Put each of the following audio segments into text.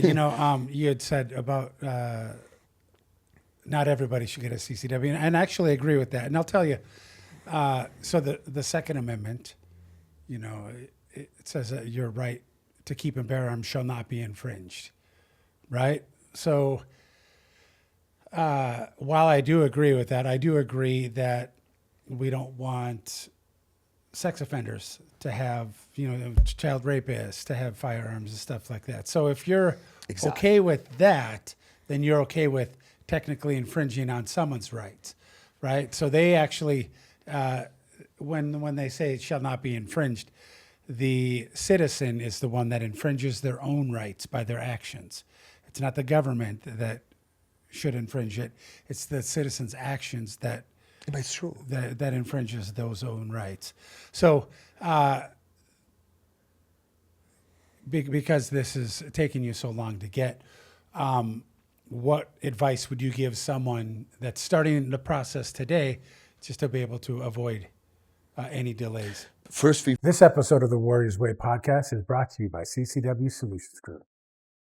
You had said about not everybody should get a CCW, and I actually agree with that. And I'll tell you, so the Second Amendment, it says that your right to keep and bear arms shall not be infringed, right? So while I do agree with that, I do agree that we don't want sex offenders to have, child rapists to have firearms and stuff like that. So if you're okay with that, then you're okay with technically infringing on someone's rights, right? So they actually, when they say it shall not be infringed, the citizen is the one that infringes their own rights by their actions. It's not the government that should infringe it. It's the citizen's actions that It's true. that infringes those own rights. So because this is taking you so long to get, what advice would you give someone that's starting the process today just to be able to avoid any delays? This episode of the Warriors Way podcast is brought to you by CCW Solutions Group.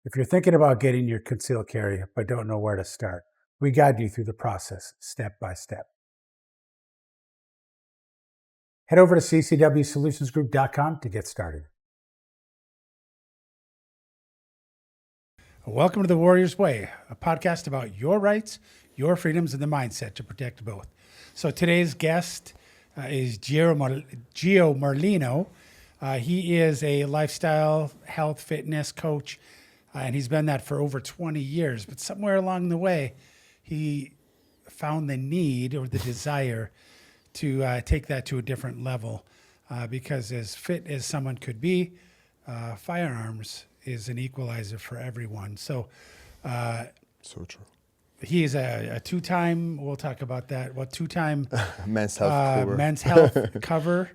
If you're thinking about getting your concealed carry but don't know where to start, we guide you through the process step by step. Head over to ccwsolutionsgroup.com to get started. Welcome to the Warriors Way, a podcast about your rights, your freedoms, and the mindset to protect both. So today's guest is Gio Merlino. He is a lifestyle, health, fitness coach, and he's been that for over 20 years. But somewhere along the way, he found the need or the desire to take that to a different level because as fit as someone could be, firearms is an equalizer for everyone. So true. He's a two-time, we'll talk about that, two-time men's health cover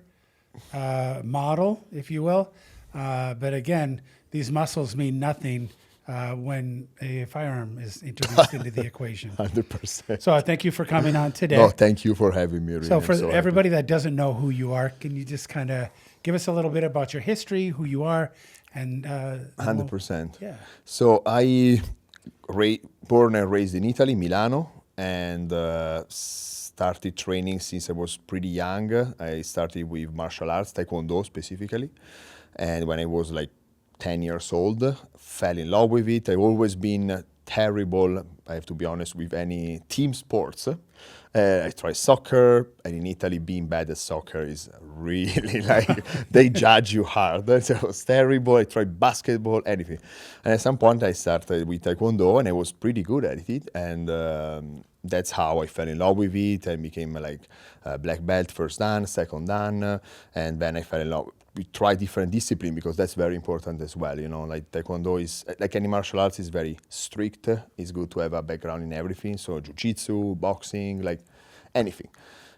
model, if you will. But again, these muscles mean nothing when a firearm is introduced into the equation. 100%. So thank you for coming on today. No, thank you for having me. Really. So for everybody that doesn't know who you are, can you just kind of give us a little bit about your history, who you are, and 100%. Yeah. So I born and raised in Italy, Milano, and started training since I was pretty young. I started with martial arts, Taekwondo specifically, and when I was like 10 years old, fell in love with it. I've always been terrible, I have to be honest, with any team sports. I tried soccer, and in Italy, being bad at soccer is really they judge you hard. So it was terrible. I tried basketball, anything. And at some point, I started with Taekwondo, and I was pretty good at it. And that's how I fell in love with it. I became black belt, first dan, second dan, and then I fell in love. We try different discipline because that's very important as well. Like Taekwondo is, like any martial arts, is very strict. It's good to have a background in everything. So jiu-jitsu, boxing, like anything.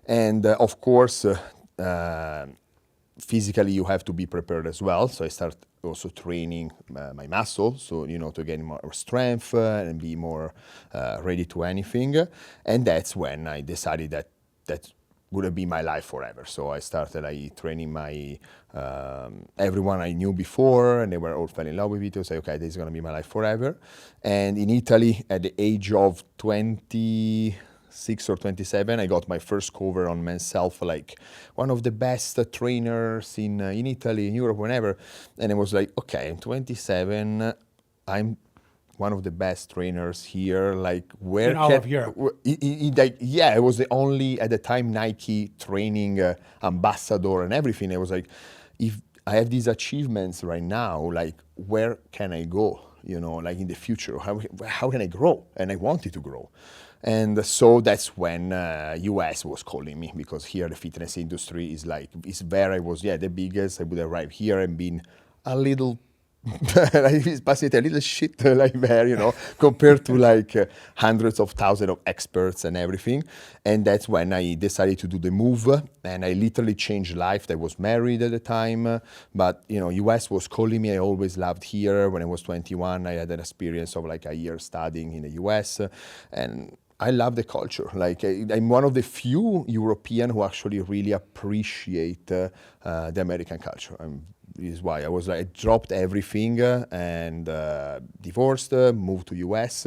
And of course, physically you have to be prepared as well. So I start also training my muscle, so to gain more strength and be more ready to anything. And that's when I decided that wouldn't be my life forever. So I started training my everyone I knew before, and they were all fell in love with it. I was like, okay, this is gonna be my life forever. And in Italy, at the age of 26 or 27, I got my first cover on Men's Health, like one of the best trainers in Italy, in Europe, whenever. And I was like, okay, I'm 27, I'm one of the best trainers here, where in all of Europe. I was the only, at the time, Nike training ambassador and everything. I was like, if I have these achievements right now, where can I go? In the future, how can I grow? And I wanted to grow. And so that's when US was calling me, because here the fitness industry is where I was, the biggest. I would arrive here and been a little passing a little shit there, compared to hundreds of thousands of experts and everything. And that's when I decided to do the move, and I literally changed life. I was married at the time, but US was calling me. I always loved here. When I was 21, I had an experience of a year studying in the US, and I love the culture. Like I'm one of the few European who actually really appreciate the American culture. This is why I was like, I dropped everything and divorced, moved to US,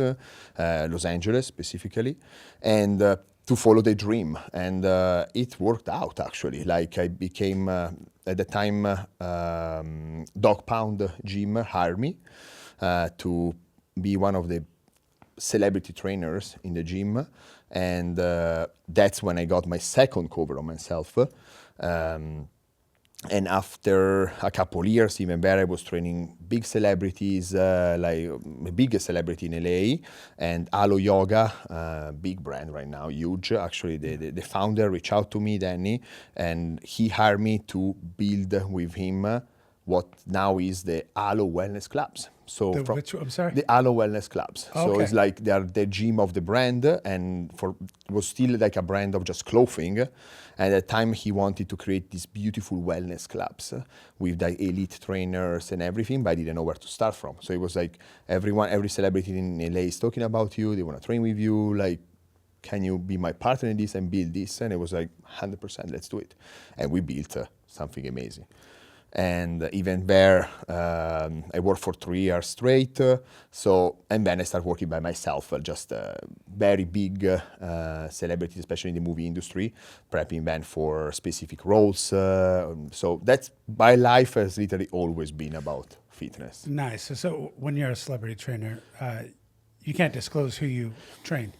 Los Angeles specifically, and to follow the dream. And it worked out actually. Like I became, at the time, Dog Pound Gym hired me to be one of the celebrity trainers in the gym, and that's when I got my second cover on myself. And after a couple years, even better, I was training big celebrities, like the biggest celebrity in LA, and Alo Yoga, big brand right now, huge. Actually, the founder reached out to me, Danny, and he hired me to build with him what now is the Alo Wellness Clubs. So I'm sorry? The Alo Wellness Clubs. Okay. So it's like they are the gym of the brand, and it was still like a brand of just clothing. And at the time, he wanted to create these beautiful wellness clubs with the elite trainers and everything, but I didn't know where to start from. So it was like every celebrity in LA is talking about you. They want to train with you. Like, can you be my partner in this and build this? And it was like 100%, let's do it. And we built something amazing. And even there, I worked for 3 years straight. And then I started working by myself, just very big celebrities, especially in the movie industry, prepping them for specific roles. So that's my life has literally always been about fitness. Nice. So when you're a celebrity trainer, you can't disclose who you train.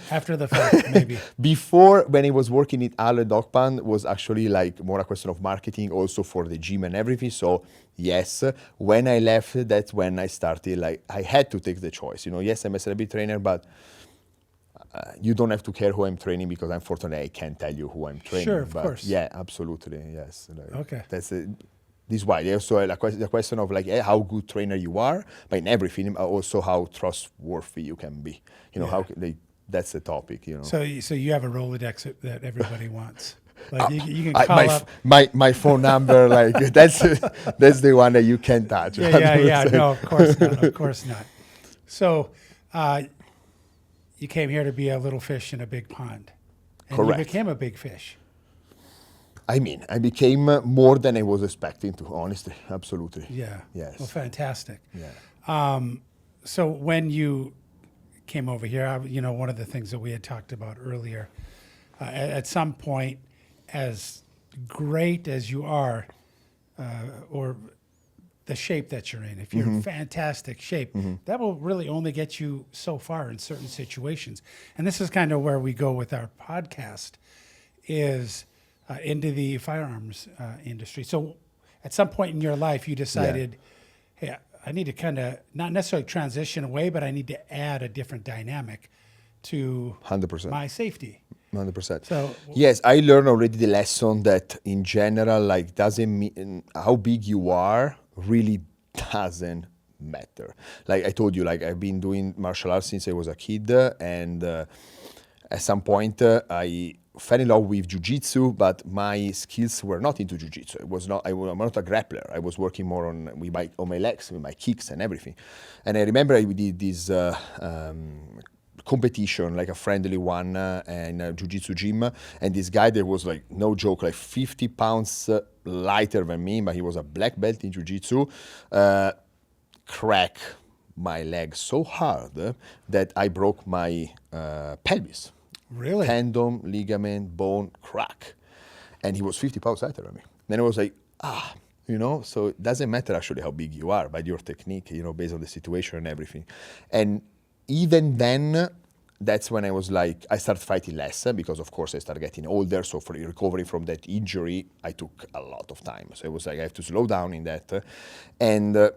After the fact, maybe. Before, when I was working at Alo Dog Pound, was actually like more a question of marketing also for the gym and everything. So yes, when I left, that's when I started, like, I had to take the choice. Yes, I'm a celebrity trainer, but you don't have to care who I'm training, because unfortunately I can't tell you who I'm training. Sure, of course. Yeah, absolutely, yes. Okay. That's it. This is why. There's also the question of like how good trainer you are, but in everything, also how trustworthy you can be. That's the topic. So you have a Rolodex that everybody wants. Like you can call up my phone number. Like that's the one that you can't touch. Yeah. No, of course not. Of course not. So you came here to be a little fish in a big pond, and Correct. you became a big fish. I became more than I was expecting to, honestly. Absolutely. Yeah. Yes. Well, fantastic. Yeah. So when you came over here, one of the things that we had talked about earlier, at some point, as great as you are, or the shape that you're in, if you're in fantastic shape, that will really only get you so far in certain situations. And this is kind of where we go with our podcast, is into the firearms industry. So at some point in your life, you decided, hey, I need to kind of not necessarily transition away, but I need to add a different dynamic to 100%. my safety. 100%. So yes, I learned already the lesson that in general, like, doesn't mean how big you are really doesn't matter. Like I told you, like I've been doing martial arts since I was a kid, and at some point I fell in love with jiu-jitsu, but my skills were not into jiu-jitsu. I'm not a grappler. I was working more on my legs, with my kicks and everything. And I remember I did this competition, like a friendly one, in a jiu-jitsu gym. And this guy, there was like, no joke, like 50 pounds lighter than me, but he was a black belt in jiu-jitsu, crack my leg so hard that I broke my pelvis. really, Tendon, ligament, bone, crack. And he was 50 pounds lighter than me. Then I was like, so it doesn't matter actually how big you are, but your technique, based on the situation and everything. And even then, that's when I was like, I started fighting less, because of course I started getting older. So for recovering from that injury, I took a lot of time. So it was like, I have to slow down in that. And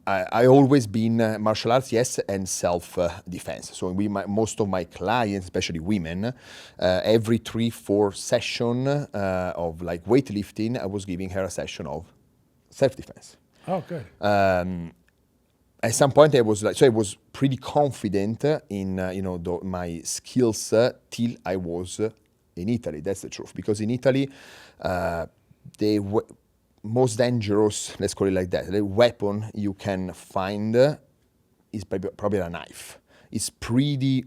I always been martial arts, yes, and self-defense. So most of my clients, especially women, every 3-4 session of like weightlifting, I was giving her a session of self-defense. oh, good. At some point, I was like, so I was pretty confident in my skills till I was in Italy. That's the truth, because in Italy, most dangerous, let's call it like that, the weapon you can find is probably a knife. It's pretty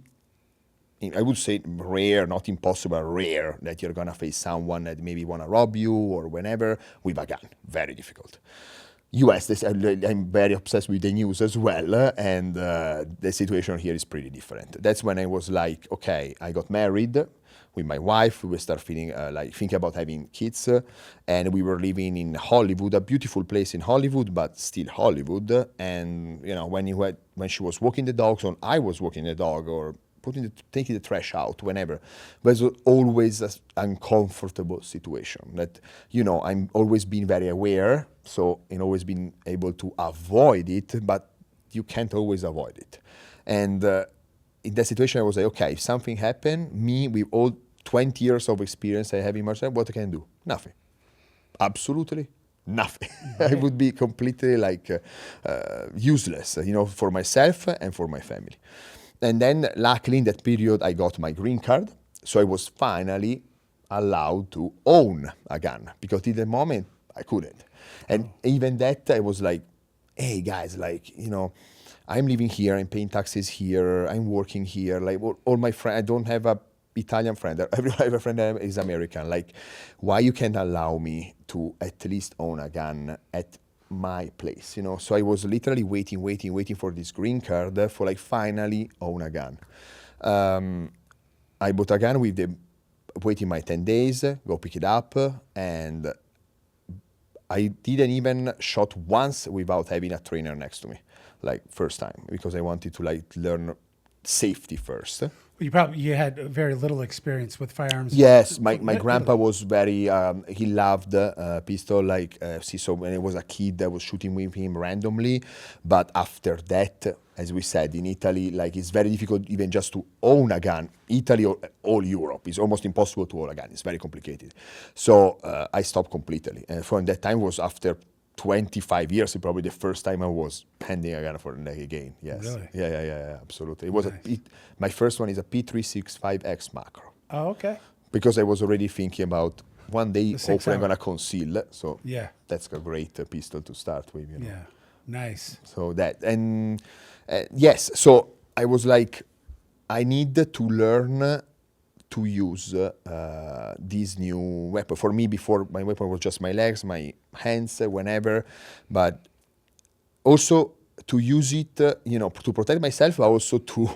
I would say rare, not impossible, rare that you're gonna face someone that maybe wanna rob you or whenever with a gun. Very difficult. US, I'm very obsessed with the news as well, and the situation here is pretty different. That's when I was like, okay, I got married with my wife. We start feeling like thinking about having kids, and we were living in Hollywood, a beautiful place in Hollywood, but still Hollywood. And you know, when she was walking the dogs, or I was walking the dog, or taking the trash out whenever. But it's always an uncomfortable situation that, you know, I'm always been very aware, so and always been able to avoid it, but you can't always avoid it. And in that situation, I was like, okay, if something happened, me with all 20 years of experience I have in martial arts, what I can do? Nothing. Absolutely nothing. I would be completely like useless, you know, for myself and for my family. And then luckily in that period, I got my green card. So I was finally allowed to own a gun because in the moment I couldn't. And even that, I was like, hey guys, like, you know, I'm living here, I'm paying taxes here, I'm working here. Like all my friends, I don't have a Italian friend. I have a friend that is American. Like, why you can't allow me to at least own a gun at my place, you know? So I was literally waiting for this green card for like finally own a gun. I bought a gun with the waiting my 10 days, go pick it up, and I didn't even shot once without having a trainer next to me, like first time, because I wanted to like learn safety first. You had very little experience with firearms. Yes, my grandpa was very, he loved pistol, like, so when I was a kid, I was shooting with him randomly. But after that, as we said, in Italy, like it's very difficult even just to own a gun. Italy or all Europe, it's almost impossible to own a gun. It's very complicated. So I stopped completely. And from that time was after 25 years, probably the first time I was handing a gun for the neck again. Yes. Really? Yeah, absolutely. It was Nice. my first one is a P365X macro. Oh, okay. Because I was already thinking about one day, The 6 hopefully I'm hour. gonna conceal. So Yeah. that's a great pistol to start with, you know. Yeah. Nice. So that, and yes, so I was like, I need to learn to use this new weapon. For me, before my weapon was just my legs, my hands, whenever, but also to use it, you know, to protect myself, but also to,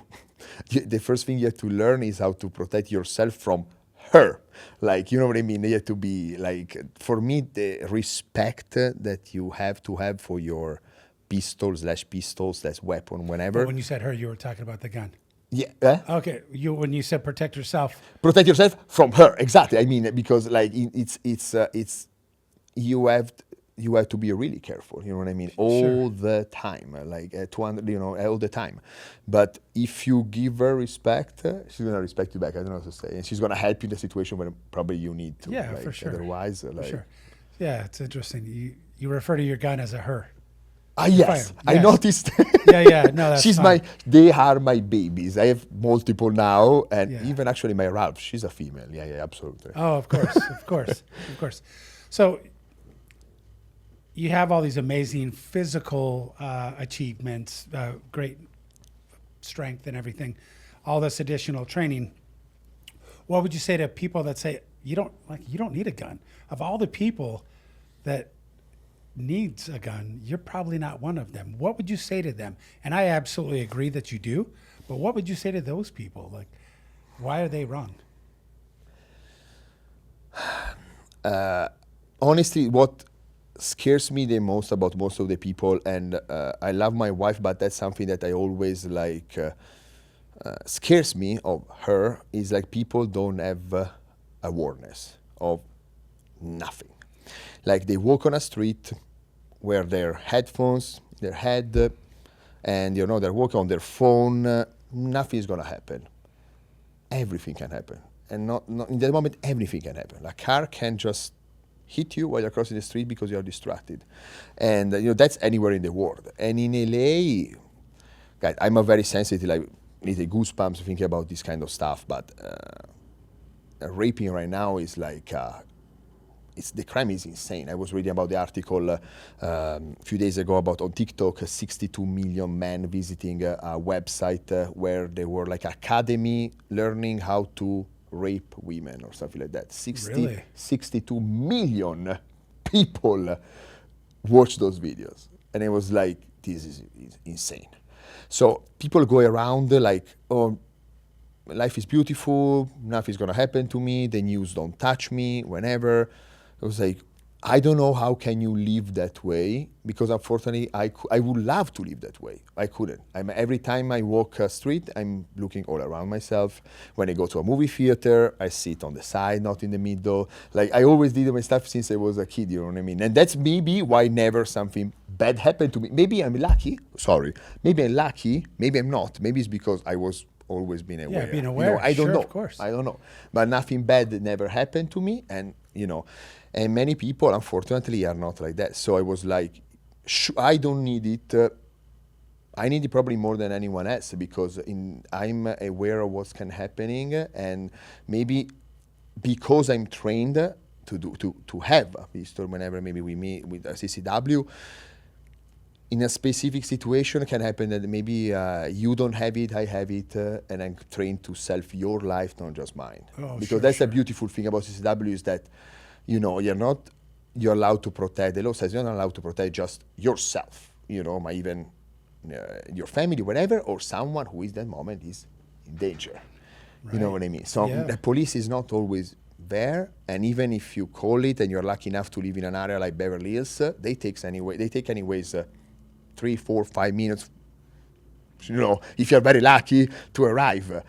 the first thing you have to learn is how to protect yourself from her. Like, you know what I mean? You have to be like, for me, the respect that you have to have for your pistol/weapon, whenever. But when you said her, you were talking about the gun. Yeah. Okay. When you said protect yourself. Protect yourself from her. Exactly. I mean, because like it's you have to be really careful. You know what I mean? All the time, like all the time. But if you give her respect, she's gonna respect you back. I don't know what to say, and she's gonna help you in the situation when probably you need to. Yeah, like, for sure. Otherwise, For like. sure. Yeah, it's interesting. You refer to your gun as a her. Yes, Fire. I Yes. noticed. Yeah. No, that's She's fine. they are my babies. I have multiple now, and Yeah. even actually my Ralph, she's a female. Yeah, absolutely. Oh, of course, of course. So you have all these amazing physical achievements, great strength and everything, all this additional training. What would you say to people that say you don't need a gun? Of all the people that needs a gun, you're probably not one of them. What would you say to them? And I absolutely agree that you do, but what would you say to those people? Like, why are they wrong? Honestly, what scares me the most about most of the people, and I love my wife, but that's something that I always like scares me of her, is like people don't have awareness of nothing. Like they walk on a street, wear their headphones, their head, and they're walking on their phone. Nothing is gonna happen. Everything can happen, and not in that moment. Everything can happen. A car can just hit you while you're crossing the street because you're distracted, and that's anywhere in the world. And in LA, guys, I'm a very sensitive. Like, need a goosebumps thinking about this kind of stuff. But raping right now is like the crime is insane. I was reading about the article a few days ago about on TikTok, 62 million men visiting a website where they were like academy learning how to rape women or something like that. Really? 62 million people watch those videos. And it was like, this is insane. So people go around like, oh, life is beautiful, nothing's gonna happen to me, the news don't touch me, whenever. It was like, I don't know how can you live that way, because unfortunately I would love to live that way. I couldn't. Every time I walk a street, I'm looking all around myself. When I go to a movie theater, I sit on the side, not in the middle. Like I always did my stuff since I was a kid, you know what I mean? And that's maybe why never something bad happened to me. Maybe I'm lucky, sorry. Maybe I'm lucky, maybe I'm not. Maybe it's because I was always been aware. Yeah, being aware. I don't sure, know. Of course. I don't know. But nothing bad never happened to me, and and many people unfortunately are not like that. So I was like, I don't need it. I need it probably more than anyone else, because I'm aware of what's happening, and maybe because I'm trained to have a pistol whenever maybe we meet with a CCW. In a specific situation, it can happen that maybe you don't have it, I have it, and I'm trained to save your life, not just mine. Oh, because sure, that's sure. the beautiful thing about CCW is that, you're allowed to protect, the law says you're not allowed to protect just yourself, even your family, whatever, or someone who is that moment is in danger. Right. You know what I mean? So Yeah. the police is not always there, and even if you call it and you're lucky enough to live in an area like Beverly Hills, they take anyways 3, 4, 5 minutes, if you're very lucky to arrive.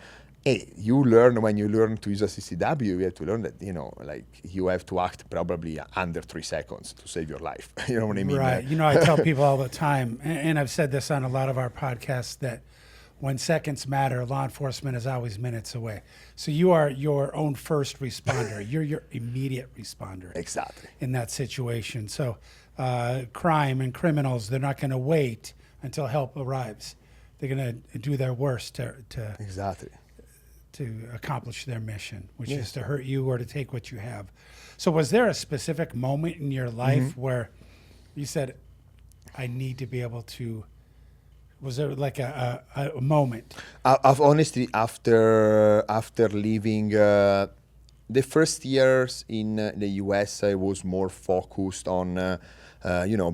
Hey, when you learn to use a CCW, you have to learn that, you have to act probably under 3 seconds to save your life. You know what I mean? Right. I tell people all the time, and I've said this on a lot of our podcasts, that when seconds matter, law enforcement is always minutes away. So you are your own first responder. You're your immediate responder. Exactly. In that situation. So crime and criminals, they're not going to wait until help arrives. They're going to do their worst Exactly. to accomplish their mission, which Yeah. is to hurt you or to take what you have. So was there a specific moment in your life where you said, I need to be able to, was there like a moment? I've honestly, after leaving the first years in the US, I was more focused on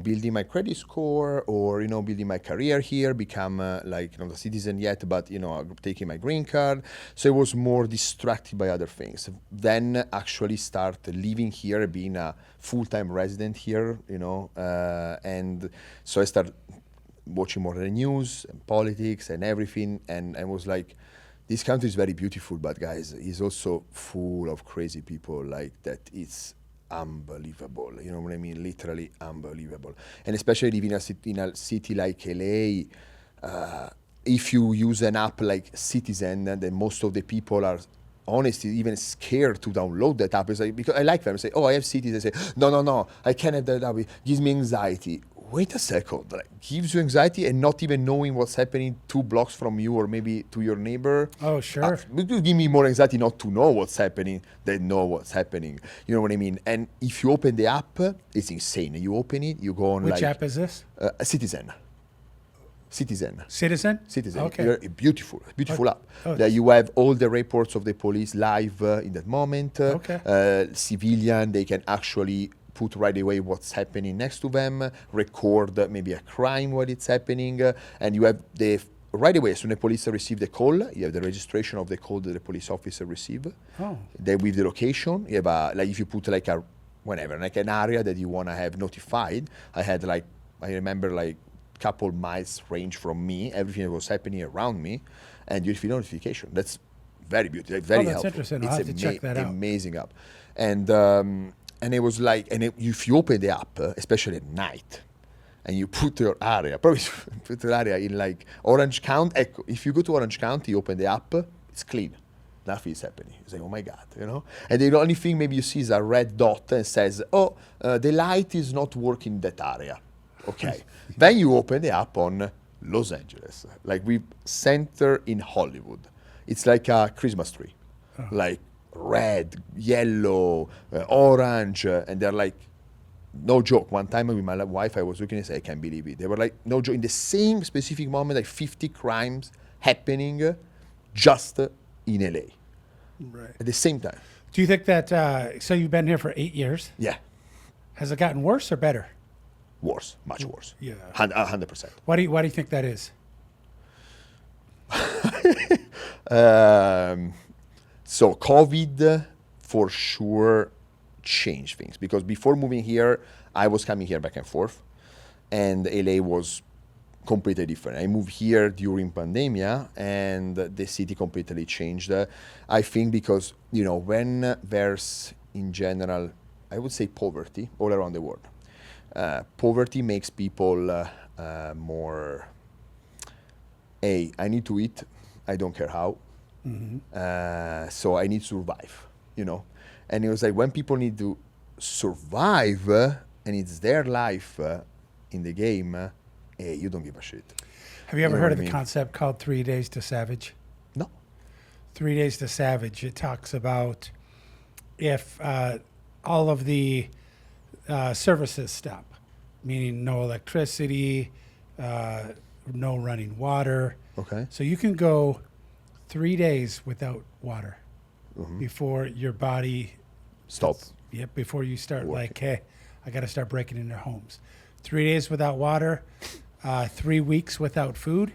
building my credit score, or building my career here, become not a citizen yet, but taking my green card. So I was more distracted by other things. Then actually start living here, being a full-time resident here, and so I started watching more of the news and politics and everything, and I was like, this country is very beautiful, but guys, it's also full of crazy people like that. It's unbelievable, you know what I mean? Literally unbelievable. And especially living in a city like LA, if you use an app like Citizen, then most of the people are honestly even scared to download that app. It's like, because I like them. I say, oh, I have Citizen. They say, no, I can't have that app. It gives me anxiety. Wait a second, gives you anxiety, and not even knowing what's happening 2 blocks from you or maybe to your neighbor. Oh, sure. It will give me more anxiety not to know what's happening than know what's happening. You know what I mean? And if you open the app, it's insane. You open it, you go on Which app is this? Citizen. Citizen? Okay. Okay. Beautiful app. Oh, That you have all the reports of the police live in that moment. Okay. Civilian, they can actually put right away what's happening next to them, record maybe a crime while it's happening, and you have right away, as soon as the police receive the call, you have the registration of the call that the police officer receive. Oh. Then with the location, you have if you put an area that you want to have notified. I remember couple miles range from me, everything that was happening around me, and you feel notification. That's very beautiful, very that's helpful. interesting. I'll have to check that out. Amazing app. And it was if you open the app, especially at night, and you put your area, probably put your area in Orange County. If you go to Orange County, you open the app, it's clean. Nothing is happening. It's like, oh my God, And the only thing maybe you see is a red dot and says, the light is not working in that area. Okay. Then you open the app on Los Angeles, we center in Hollywood. It's like a Christmas tree. red, yellow, orange, and they're like, no joke. One time with my wife, I was looking and said, I can't believe it. They were like, no joke. In the same specific moment, like 50 crimes happening just in LA Right. at the same time. Do you think that, so you've been here for 8 years. Yeah, Has it gotten worse or better? worse, much worse. Yeah. 100%. Why do you think that is? So COVID for sure changed things, because before moving here, I was coming here back and forth, and LA was completely different. I moved here during pandemia, and the city completely changed. I think because, you know, when there's in general, I would say poverty all around the world, poverty makes people more, hey, I need to eat, I don't care how. So I need to survive, you know. And it was like, when people need to survive and it's their life in the game, you don't give a shit. Have you ever know heard what of I the mean? concept called 3 Days to Savage? No. 3 Days to Savage. It talks about if all of the services stop, meaning no electricity, no running water. Okay. So you can go 3 days without water before your body Stop. Yep, before you start Working. like, hey, I got to start breaking into homes. 3 days without water, 3 weeks without food,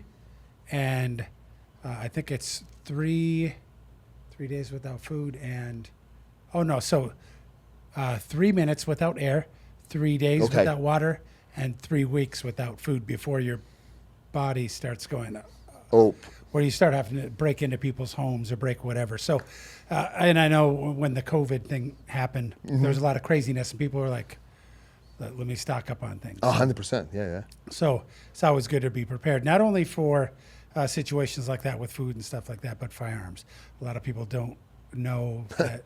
and I think it's 3 days without food, and 3 minutes without air, 3 days Okay. without water, and 3 weeks without food before your body starts going Oh, where you start having to break into people's homes or break whatever. So, and I know when the COVID thing happened, there was a lot of craziness, and people were like, let me stock up on things. 100%. Yeah. So it's always good to be prepared, not only for situations like that with food and stuff like that, but firearms. A lot of people don't know that,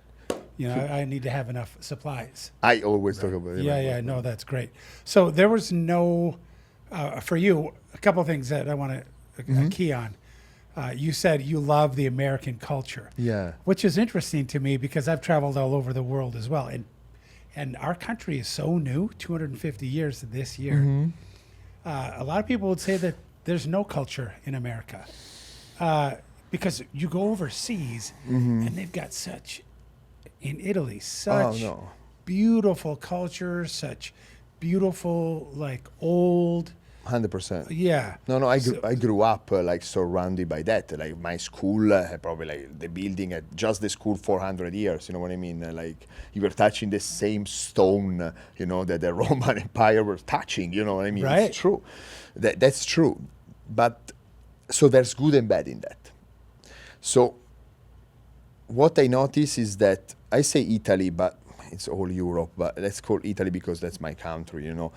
you know, I need to have enough supplies. I always talk about it. Yeah, no, that's great. So there was no, for you, a couple of things that I want to key on. You said you love the American culture. Yeah. Which is interesting to me because I've traveled all over the world as well. And our country is so new, 250 years this year. A lot of people would say that there's no culture in America. Because you go overseas and they've got in Italy, such no. beautiful culture, such beautiful, like old, 100%. yeah. No, I grew up like surrounded by that. Like my school had probably like the building at just the school 400 years. You know what I mean? Like you were touching the same stone, you know, that the Roman Empire were touching. You know what I mean? Right. It's true. That's true. But so there's good and bad in that. So what I notice is that I say Italy, but it's all Europe. But let's call Italy because that's my country. You know.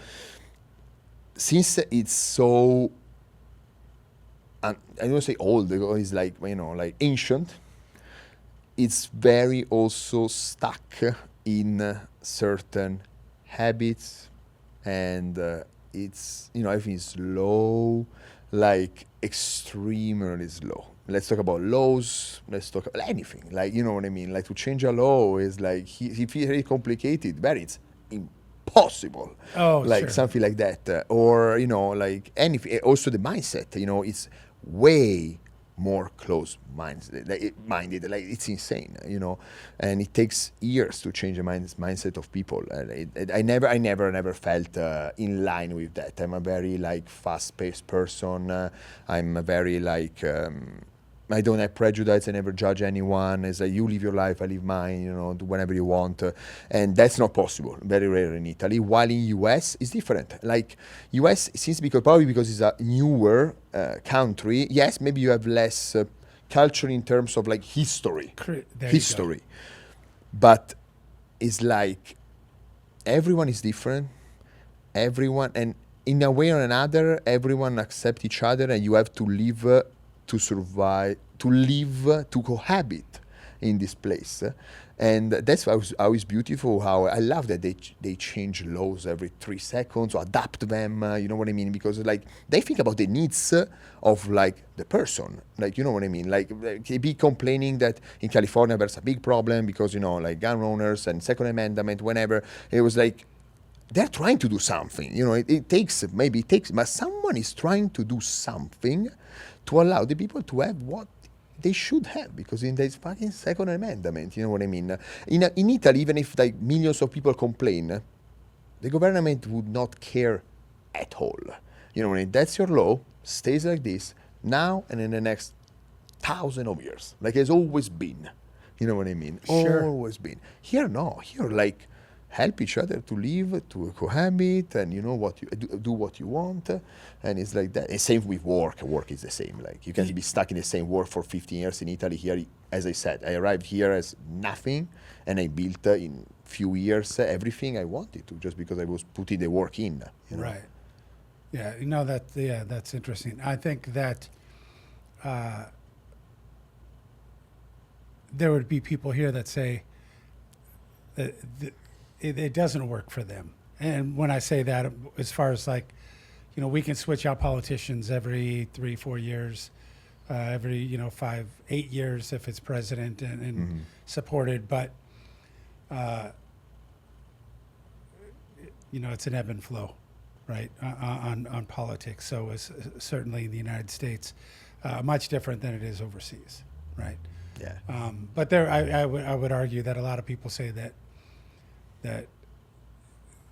Since it's so, I don't say old, because it's like, you know, like ancient, it's very also stuck in certain habits, and it's, you know, everything is slow, like extremely slow. Let's talk about laws, let's talk about anything, like, you know what I mean? Like to change a law is like, if it's very complicated, but it's impossible. Like Sure. something like that, or you know, like anything. Also the mindset, you know, it's way more close-minded. Like it's insane, you know, and it takes years to change the mindset of people. I never felt in line with that. I'm a very like fast-paced person. I'm a very like. I don't have prejudice. I never judge anyone. It's like you live your life, I live mine. You know, do whenever you want, and that's not possible. Very rare in Italy. While in US, it's different. Like US, since probably because it's a newer country. Yes, maybe you have less culture in terms of like history. History, but it's like everyone is different. Everyone, and in a way or another, everyone accepts each other, and you have to live. To survive, to live, to cohabit in this place. And that's how it's beautiful. How I love that they change laws every 3 seconds or adapt them. You know what I mean? Because like they think about the needs of like the person. Like you know what I mean? Like they be complaining that in California there's a big problem because like gun owners and Second Amendment. Whenever it was like they're trying to do something. It takes, but someone is trying to do something to allow the people to have what they should have, because in this fucking Second Amendment, you know what I mean? In Italy, even if like millions of people complain, the government would not care at all. You know what I mean? That's your law, stays like this, now and in the next 1,000 of years, like it's always been. You know what I mean? Sure. Always been. Here, no. Here, like, help each other to live, to cohabit, and what you do what you want, and it's like that. And same with work. Work is the same. Like you can be stuck in the same work for 15 years in Italy. Here, as I said, I arrived here as nothing, and I built in few years everything I wanted to, just because I was putting the work in. Right. Yeah. That's interesting. I think that there would be people here that say that it doesn't work for them. And when I say that, as far as like, we can switch out politicians every 3-4 years, every 5-8 years if it's president and supported, but it's an ebb and flow, right, on politics. So it's certainly in the United States much different than it is overseas, right? Yeah. But there, I would argue that a lot of people say that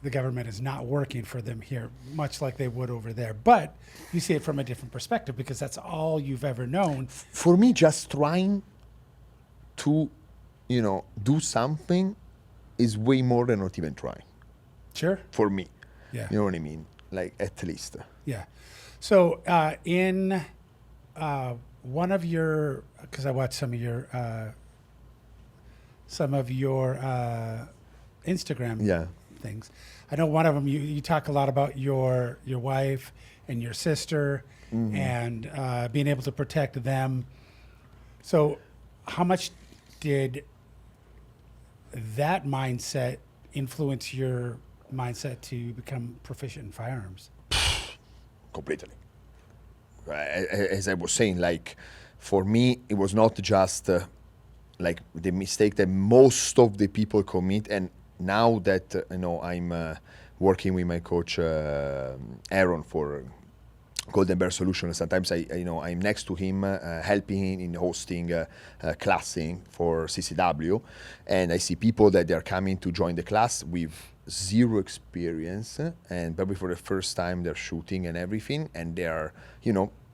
the government is not working for them here, much like they would over there. But you see it from a different perspective because that's all you've ever known. For me, just trying to, do something is way more than not even trying. Sure. For me. Yeah. You know what I mean? Like, at least. Yeah. So in one of your, because I watched some of your Instagram things. I know one of them you talk a lot about your wife and your sister and being able to protect them. So how much did that mindset influence your mindset to become proficient in firearms? Completely. As I was saying, like, for me, it was not just like the mistake that most of the people commit. And now that I'm working with my coach Aaron for Golden Bear Solution, sometimes I'm next to him, helping him in hosting classing for CCW, and I see people that they're coming to join the class with zero experience, and probably for the first time they're shooting and everything, and they're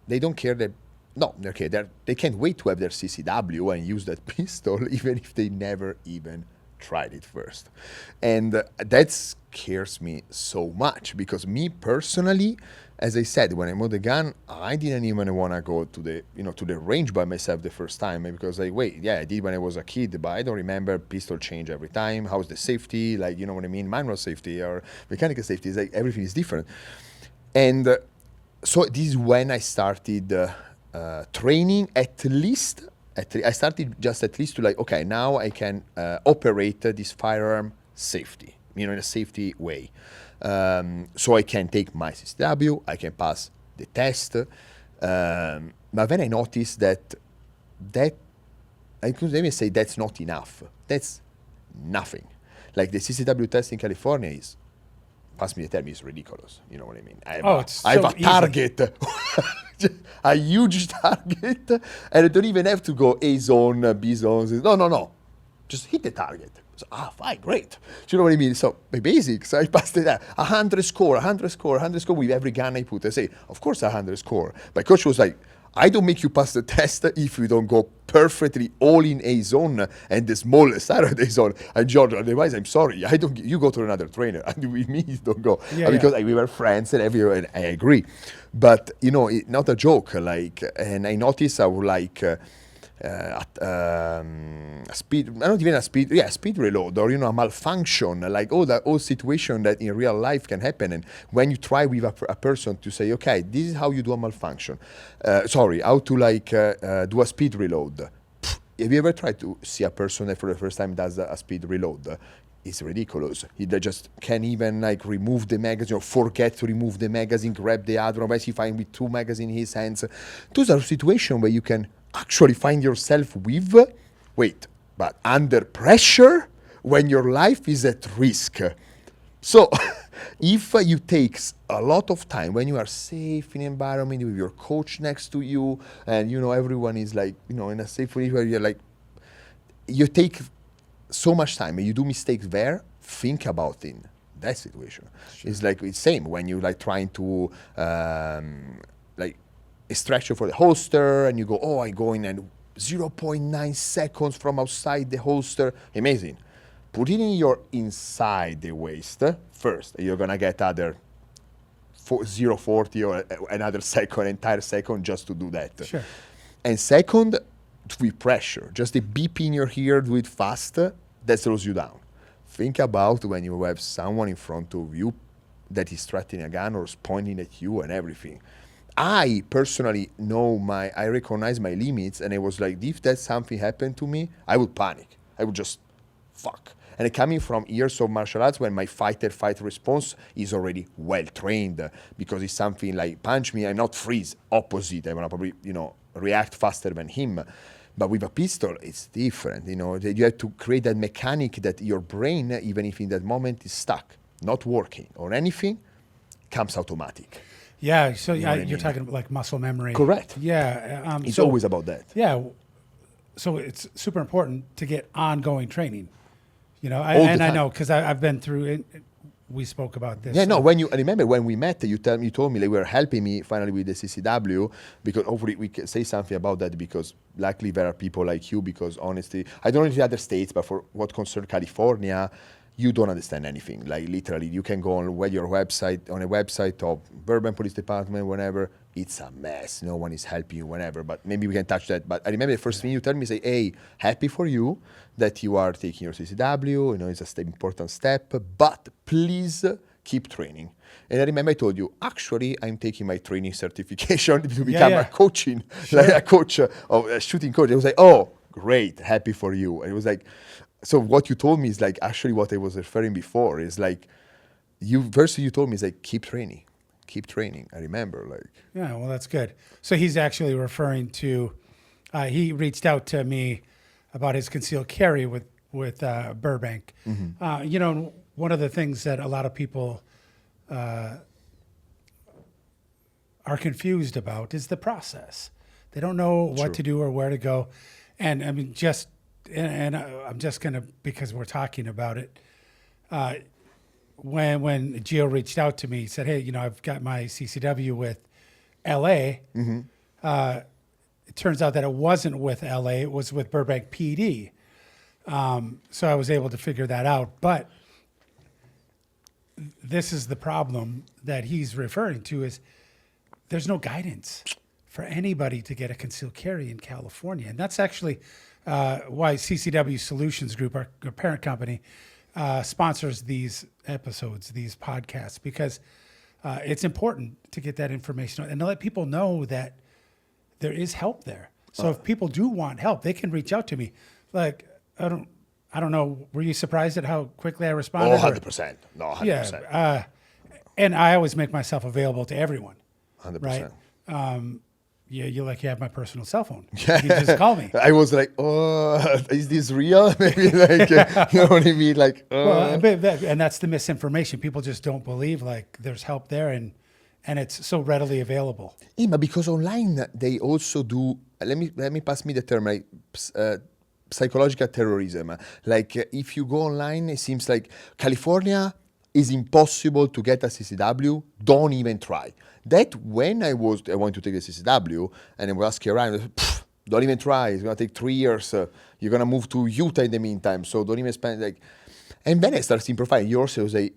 they don't care that. No, okay, they can't wait to have their CCW and use that pistol, even if they never even tried it first. And that scares me so much, because me personally, as I said, when I bought the gun, I didn't even want to go to the range by myself the first time, because I did when I was a kid, but I don't remember pistol change every time. How's the safety? Like, you know what I mean? Manual safety or mechanical safety, is like everything is different. And so this is when I started training, at least I started just at least to like, okay, now I can operate this firearm safety, in a safety way. So I can take my CCW, I can pass the test. But then I noticed that I couldn't even say that's not enough. That's nothing. Like the CCW test in California is, pass me the term, is ridiculous. You know what I mean? I have a target, a huge target, and I don't even have to go A zone, B zone. No. Just hit the target. So, fine, great. Do you know what I mean? So my basics, I passed it. 100 score with every gun I put. I say, of course, 100 score. My coach was like, I don't make you pass the test if you don't go perfectly all in A zone and the smallest out of the A zone. And Giorgio, otherwise, I'm sorry, you go to another trainer. And with me, you don't go. Because we were friends and everywhere, and I agree. But, not a joke. Like, and I noticed I would like, speed reload, or a malfunction, like all situation that in real life can happen. And when you try with a person to say, okay, this is how you do a malfunction, how to do a speed reload, have you ever tried to see a person that for the first time does a speed reload? It's ridiculous. They just can't even like remove the magazine or forget to remove the magazine, grab the other, otherwise he find with 2 magazines in his hands. Those are situations where you can actually find yourself with, but under pressure when your life is at risk. So if you take a lot of time when you are safe in an environment with your coach next to you and everyone is like in a safe place where you're like, you take so much time and you do mistakes there, think about in that situation. Sure. It's like it's same when you like trying to like extract you for the holster and you go, I go in and 0.9 seconds from outside the holster. Amazing. Put it in your inside the waist first. You're gonna get other 0.40 or another second, entire second just to do that. Sure. And second, with pressure, just a beep in your ear, do it fast, that slows you down. Think about when you have someone in front of you that is threatening a gun or is pointing at you and everything. I personally I recognize my limits, and I was like, if that something happened to me, I would panic. I would just fuck. And coming from years of martial arts when my fight response is already well trained, because it's something like punch me, I'm not freeze, opposite. I'm gonna probably, react faster than him. But with a pistol, it's different. You have to create that mechanic that your brain, even if in that moment is stuck, not working or anything, comes automatic. Yeah, so you're mean? Talking about like muscle memory. Correct. Yeah. It's always about that. Yeah. So it's super important to get ongoing training. I know because I've been through it. We spoke about this. Yeah, no. I remember when we met, you told me you were helping me finally with the CCW, because hopefully we can say something about that, because luckily there are people like you, because honestly, I don't know in the other states, but for what concerns California, you don't understand anything. Like literally, you can go on a website of Burbank Police Department, whenever. It's a mess. No one is helping you whenever, but maybe we can touch that. But I remember the first thing you told me, say, hey, happy for you that you are taking your CCW. It's an important step, but please keep training. And I remember I told you, actually, I'm taking my training certification to become a coaching, like a coach, a shooting coach. I was like, oh, great, happy for you. And it was like, so what you told me is like actually what I was referring before is like, first you told me is like, keep training. I remember Yeah, well, that's good. So he's actually referring to, he reached out to me about his concealed carry with Burbank. Mm-hmm. One of the things that a lot of people are confused about is the process. They don't know what to do or where to go. And I mean, and I'm just going to, because we're talking about it, when Gio reached out to me, he said, hey, I've got my CCW with LA. Mm-hmm. It turns out that it wasn't with LA, it was with Burbank PD. So I was able to figure that out. But this is the problem that he's referring to, is there's no guidance for anybody to get a concealed carry in California. And that's actually why CCW Solutions Group, our parent company, sponsors these episodes, these podcasts, because it's important to get that information and to let people know that there is help there. So if people do want help, they can reach out to me. Like, I don't know. Were you surprised at how quickly I responded? 100%. No, 100%. Yeah. And I always make myself available to everyone. 100%. Right? You have my personal cell phone. You can just call me. I was like, is this real? Maybe like, you know what I mean? Like, Well, and that's the misinformation. People just don't believe like there's help there and it's so readily available. Yeah, but because online they also do, let me pass me the term, like psychological terrorism. Like if you go online, it seems like California is impossible to get a CCW, don't even try. That when I wanted to take a CCW and I was asking around, don't even try, it's gonna take 3 years. You're gonna move to Utah in the meantime, so don't even spend like, and then I started simplifying. Yours was like,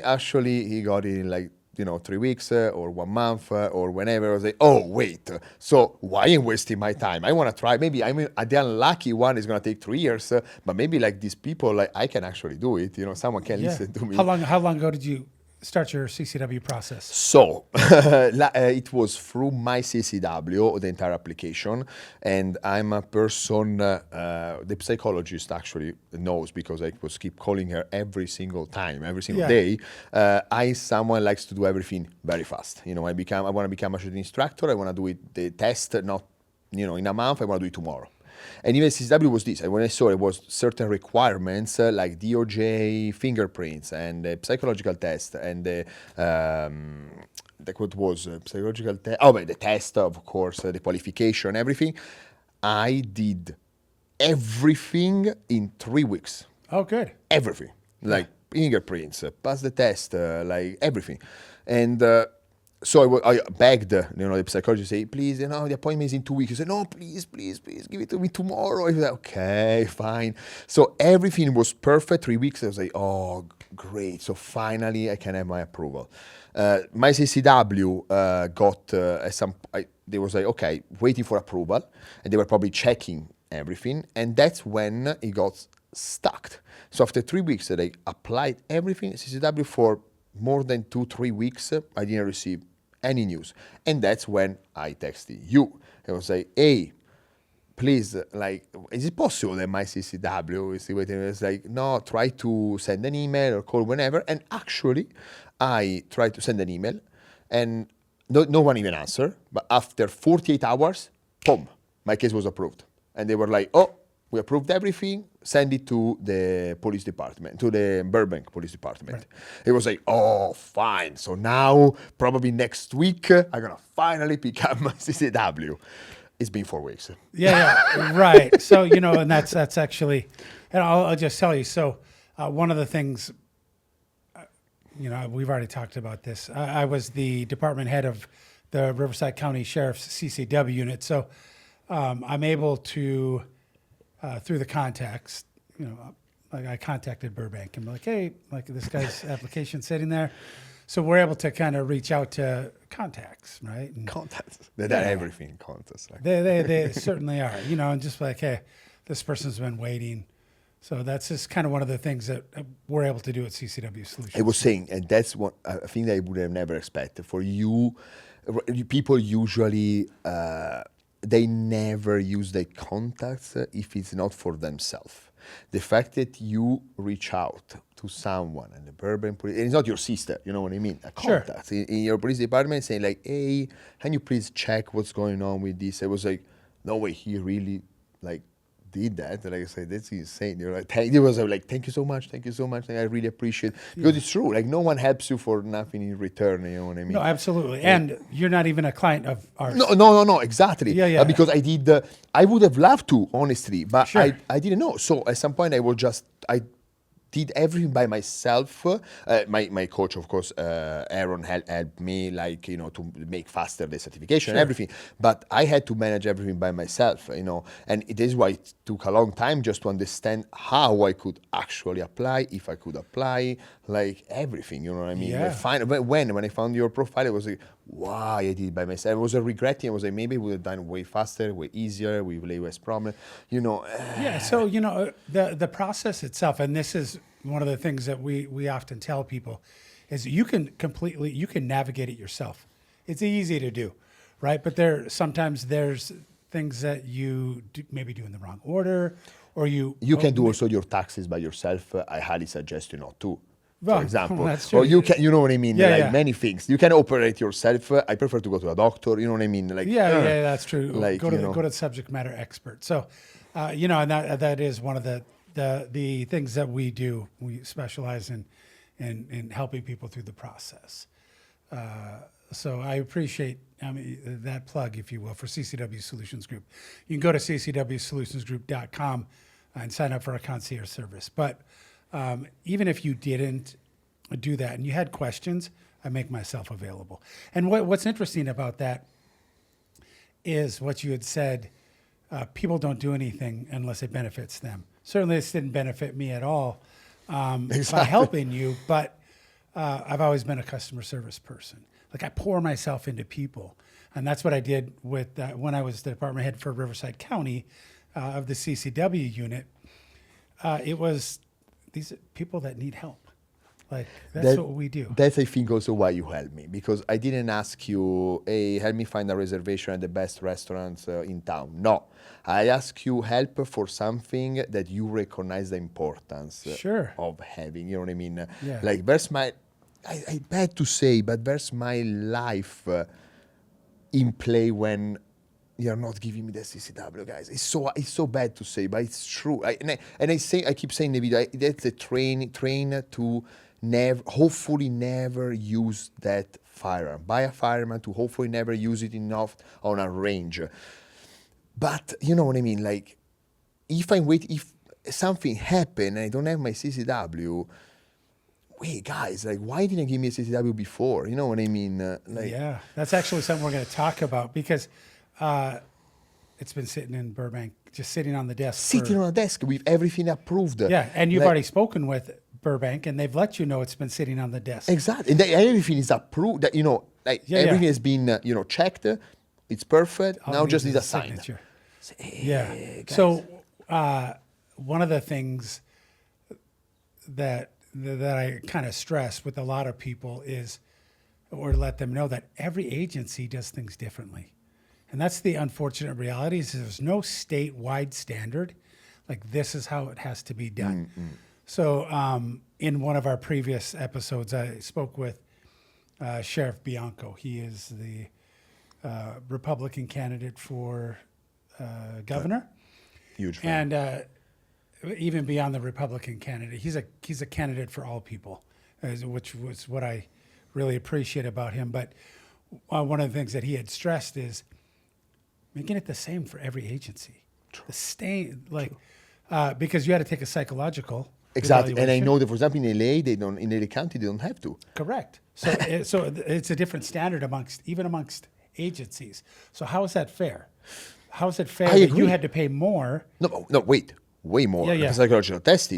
actually he got it in like, 3 weeks or 1 month or whenever. I was like, oh, wait. So why am I wasting my time? I want to try. Maybe the unlucky one is going to take 3 years, but maybe like these people, like I can actually do it. Someone can listen to me. How long ago did you start your CCW process? So it was through my CCW, the entire application, and I'm a person. The psychologist actually knows because I was keep calling her every single time, every single Yeah. day. I someone likes to do everything very fast. I want to become a shooting instructor. I want to do it the test not in a month. I want to do it tomorrow. And even CCW was this. And when I saw it was certain requirements like DOJ fingerprints and the psychological test and like what was psychological test? Oh, but the test, of course, the qualification, everything. I did everything in 3 weeks. Oh, good. Everything, like fingerprints, pass the test, like everything. And so I begged, the psychologist, say, please, the appointment is in 2 weeks. He said, no, please, give it to me tomorrow. I was like, okay, fine. So everything was perfect. 3 weeks, I was like, oh, great. So finally, I can have my approval. My CCW got they was like, okay, waiting for approval, and they were probably checking everything, and that's when it got stuck. So after 3 weeks that I applied everything, CCW for more than 2-3 weeks, I didn't receive any news. And that's when I texted you. I was like, hey, please, like, is it possible that my CCW is still waiting? It's like, no, try to send an email or call whenever. And actually, I tried to send an email and no one even answered. But after 48 hours, boom, my case was approved. And they were like, oh, we approved everything, send it to the police department, to the Burbank Police Department. Right. It was like, oh, fine. So now, probably next week, I'm going to finally pick up my CCW. It's been 4 weeks. Yeah, right. So, and that's actually, and I'll just tell you. So one of the things, we've already talked about this. I was the department head of the Riverside County Sheriff's CCW unit. So I'm able to, through the contacts, like I contacted Burbank and be like, hey, like this guy's application sitting there. So we're able to kind of reach out to contacts, right? And contacts. They're everything contacts. Like. They certainly are, and just like, hey, this person's been waiting. So that's just kind of one of the things that we're able to do at CCW Solutions. I was saying, and that's what I think that I would have never expected. For you, people usually, they never use their contacts if it's not for themselves. The fact that you reach out to someone and the Burbank police, and it's not your sister, you know what I mean? A contact in your police department saying like, hey, can you please check what's going on with this? I was like, no way, he really like did that. Like I said, that's insane. You're like, it was like, thank you so much. Like, I really appreciate it. Because it's true. Like no one helps you for nothing in return. You know what I mean? No, absolutely. And you're not even a client of ours. No, exactly. Yeah. Because I did, I would have loved to, honestly, but sure. I didn't know. So at some point I did everything by myself. My coach, of course, Aaron helped me, like, to make faster the certification and everything. But I had to manage everything by myself, and it is why it took a long time just to understand how I could actually apply, if I could apply, like everything, you know what I mean? Yeah. When I found your profile, it was like, wow, I did it by myself. I was regretting. I was like, maybe we would have done it way faster, way easier, with less problem, Yeah, so, the process itself, and this is one of the things that we often tell people, is you can navigate it yourself. It's easy to do, right? But sometimes there's things that you maybe do in the wrong order, or you can do also your taxes by yourself. I highly suggest you not to. Well, for example, that's true. Or you can, you know what I mean? Yeah, many things. You can operate yourself. I prefer to go to a doctor. You know what I mean? Like, yeah, that's true. Like, go to the subject matter expert. So, and that is one of the things that we do. We specialize in helping people through the process. So I appreciate that plug, if you will, for CCW Solutions Group. You can go to ccwsolutionsgroup.com and sign up for a concierge service. But even if you didn't do that and you had questions, I make myself available. And what's interesting about that is what you had said, people don't do anything unless it benefits them. Certainly this didn't benefit me at all by helping you, but I've always been a customer service person. Like I pour myself into people. And that's what I did with when I was the department head for Riverside County of the CCW unit. It was these people that need help. Like, that's what we do. That's, I think, also why you helped me, because I didn't ask you, hey, help me find a reservation at the best restaurants in town. No, I ask you help for something that you recognize the importance Sure. of having. You know what I mean? Yeah. Like, there's my, I bad to say, but there's my life in play when you're not giving me the CCW, guys. It's so bad to say, but it's true. I keep saying in the video, that's a train to hopefully never use that firearm. Buy a firearm to hopefully never use it enough on a range. But you know what I mean? Like, if something happened and I don't have my CCW, wait, guys, like, why didn't you give me a CCW before? You know what I mean? Yeah, that's actually something we're going to talk about, because it's been sitting in Burbank, just sitting on the desk. Sitting on a desk with everything approved. Yeah, and you've already spoken with Burbank, and they've let you know it's been sitting on the desk. Exactly, and everything is approved. That everything has been checked. It's perfect. All now it just needs need a is sign. signature. Hey, Yeah. guys. So one of the things that I kind of stress with a lot of people is, or let them know, that every agency does things differently. And that's the unfortunate reality, is there's no statewide standard. Like, this is how it has to be done. So in one of our previous episodes, I spoke with Sheriff Bianco. He is the Republican candidate for governor. Huge fan. And even beyond the Republican candidate, he's a candidate for all people, which was what I really appreciate about him. But one of the things that he had stressed is making it the same for every agency. Because you had to take a psychological Exactly, and I evaluation. know that, for example, in LA, in LA County, they don't have to. Correct. So it's a different standard amongst agencies. So how is that fair? How is it fair I that agree. you had to pay more, No, wait, way more. Yeah. The psychological test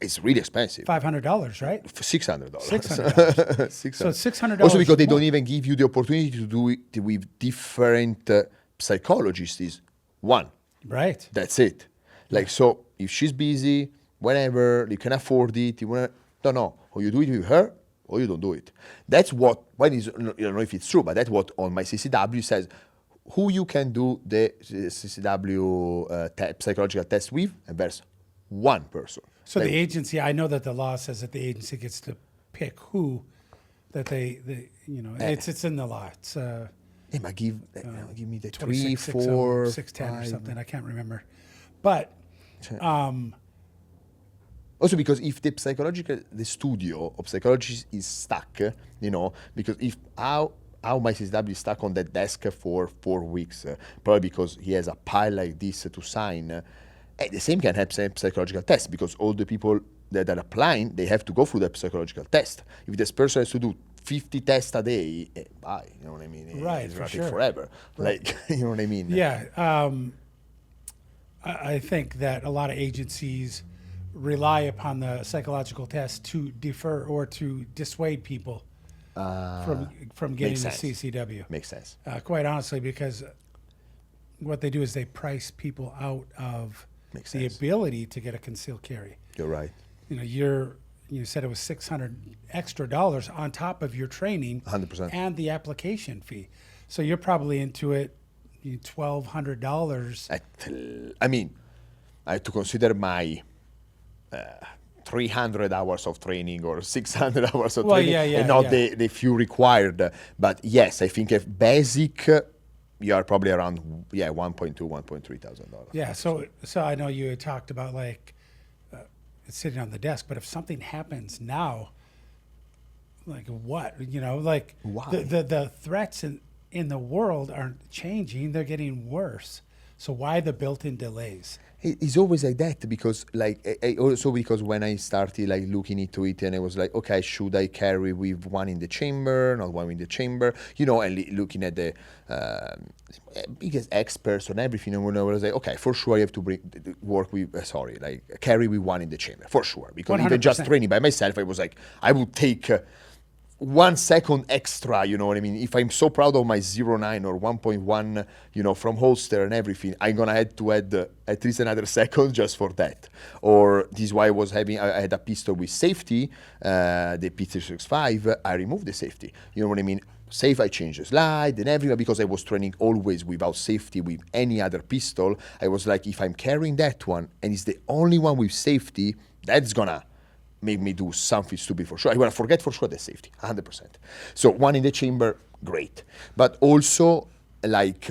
it's really expensive. $500, right? For $600. $600. So it's $600. Also because they more. don't even give you the opportunity to do it with different psychologists. Is one. Right. That's it. Like, so if she's busy, whenever you can afford it, no, or you do it with her, or you don't do it. That's what. I don't know if it's true, but that's what on my CCW says. Who you can do the CCW psychological test with, and there's one person. So the agency, I know that the law says that the agency gets to pick who that it's in the law. It's Hey, but give me the 3, 26, 4, 610 or 5. something. I can't remember. But Also, because if the studio of psychologists is stuck, because if how my CSW is stuck on that desk for 4 weeks, probably because he has a pile like this to sign, the same can happen psychological test, because all the people that are applying, they have to go through that psychological test. If this person has to do 50 tests a day, bye, you know what I mean? Right, It's for running sure. forever. Like, you know what I mean? yeah, I think that a lot of agencies rely upon the psychological test to defer or to dissuade people from getting makes the sense. CCW. Makes sense. Quite honestly, because what they do is they price people out of Makes the sense. ability to get a concealed carry. You're right. You said it was $600 extra on top of your training 100%. and the application fee. So you're probably into it $1,200. I mean, I have to consider my 300 hours of training or 600 hours of training, and not the few required. But yes, I think if basic, you are probably around $1.2, $1.3 thousand. Yeah. So I know you had talked about it's sitting on the desk, but if something happens now, like what? Why? The threats in the world aren't changing; they're getting worse. So why the built-in delays? It's always like that, because also because when I started looking into it, and I was like, okay, should I carry with one in the chamber, not one in the chamber, and looking at the biggest experts on everything, and when I was like, okay, for sure I have to carry with one in the chamber, for sure, because even just 100%. training by myself, I was like, I would take 1 second extra, you know what I mean? If I'm so proud of my 0.9 or 1.1, you know, from holster and everything, I'm gonna have to add at least another second just for that. Or this is why I had a pistol with safety, the P365, I removed the safety. You know what I mean? Safe, I changed the slide and everything because I was training always without safety with any other pistol. I was like, if I'm carrying that one and it's the only one with safety, that's gonna make me do something stupid for sure. I'm gonna forget for sure the safety, 100%. So one in the chamber, great. But also, like,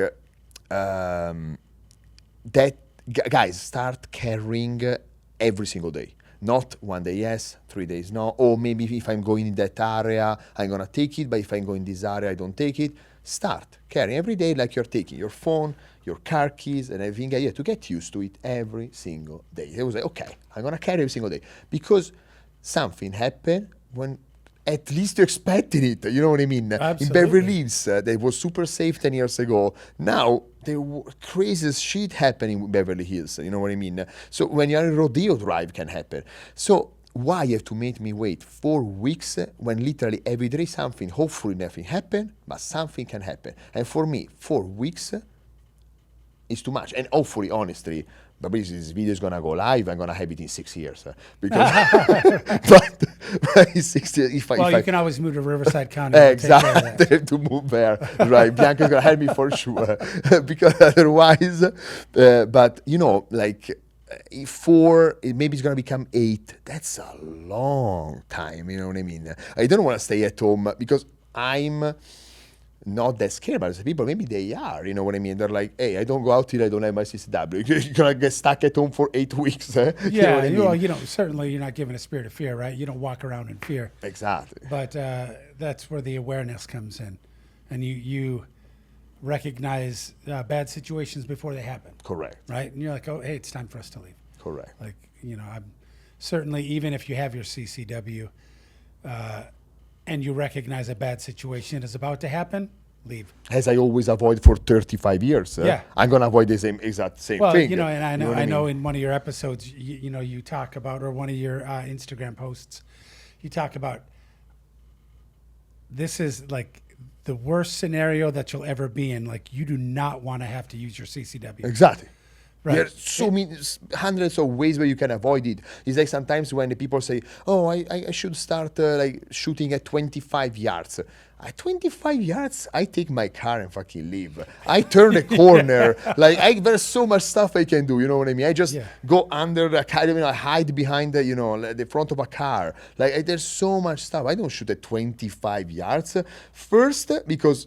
guys, start carrying every single day. Not 1 day yes, 3 days no. Or maybe if I'm going in that area, I'm gonna take it, but if I'm going in this area, I don't take it. Start carrying every day like you're taking your phone, your car keys, and everything. You have to get used to it every single day. I was like, okay, I'm gonna carry every single day. Because something happened when at least you expected it. You know what I mean? Absolutely. In Beverly Hills, they was super safe 10 years ago. Now, there was craziest shit happening in Beverly Hills. You know what I mean? So when you're in rodeo drive can happen. So why you have to make me wait 4 weeks when literally every day something, hopefully nothing happen, but something can happen. And for me, 4 weeks is too much. And hopefully, honestly, but basically this video is gonna go live. I'm gonna have it in 6 years because, but in 6 years, you can always move to Riverside County. Exactly, they have to move there, right? Bianca's gonna help me for sure, because otherwise, but you know, like 4, maybe it's gonna become 8. That's a long time. You know what I mean? I don't want to stay at home because I'm not that scared about it. People, maybe they are, you know what I mean? They're like, hey, I don't go out till I don't have my CCW. You're going to get stuck at home for 8 weeks. Yeah, you know what I mean? well, you know, certainly you're not given a spirit of fear, right? You don't walk around in fear. Exactly. But that's where the awareness comes in. And you recognize bad situations before they happen. Correct. Right? And you're like, oh, hey, it's time for us to leave. Correct. Like, you know, I'm certainly, even if you have your CCW, and you recognize a bad situation is about to happen, leave. As I always avoid for 35 years. Yeah. I'm going to avoid the same thing. Well, you know, and I know mean? in one of your episodes, you know, you talk about, or one of your Instagram posts, you talk about this is like the worst scenario that you'll ever be in. Like, you do not want to have to use your CCW. Exactly. Right. There are so many, hundreds of ways where you can avoid it. It's like sometimes when the people say, oh, I should start like shooting at 25 yards. At 25 yards, I take my car and fucking leave. I turn the corner. There's so much stuff I can do. You know what I mean? I just go under the car, I hide behind the front of a car. There's so much stuff. I don't shoot at 25 yards. First, because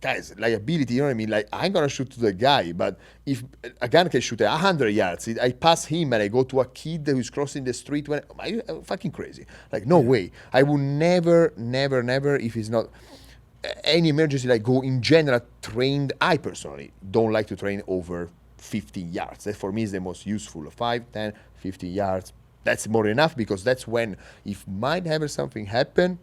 guys, liability, you know what I mean? Like, I'm going to shoot to the guy, but if a gun can shoot at 100 yards, I pass him and I go to a kid who's crossing the street, I'm fucking crazy. Like, no way. I will never, if it's not any emergency, like, go in general trained. I personally don't like to train over 50 yards. That for me is the most useful. 5, 10, 50 yards. That's more enough because that's when, if might have something happen,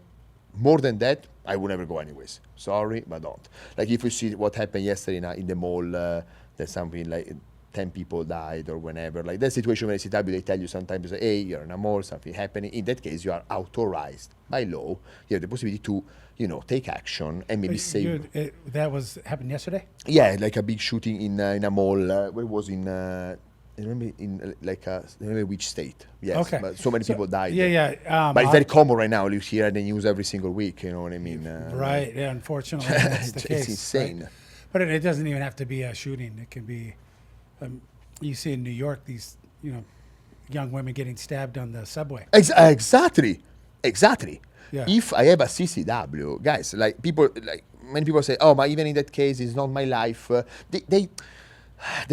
more than that, I would never go anyways. Sorry, but don't. Like, if you see what happened yesterday in the mall, that something like 10 people died or whenever. Like, that situation when CW, they tell you sometimes, hey, you're in a mall, something happening. In that case, you are authorized by law. You have the possibility to, you know, take action and maybe save. That happened yesterday? Yeah, like a big shooting in a mall. Where was in... I remember which state. Yes, okay. But so many people died. Yeah. But it's very common right now. You hear in the news every single week. You know what I mean? Right. Yeah. Unfortunately, that's the case. It's insane. Right? But it doesn't even have to be a shooting. It can be. You see in New York these, you know, young women getting stabbed on the subway. Exactly. Yeah. If I have a CCW, guys, like many people say, oh, but even in that case, it's not my life. They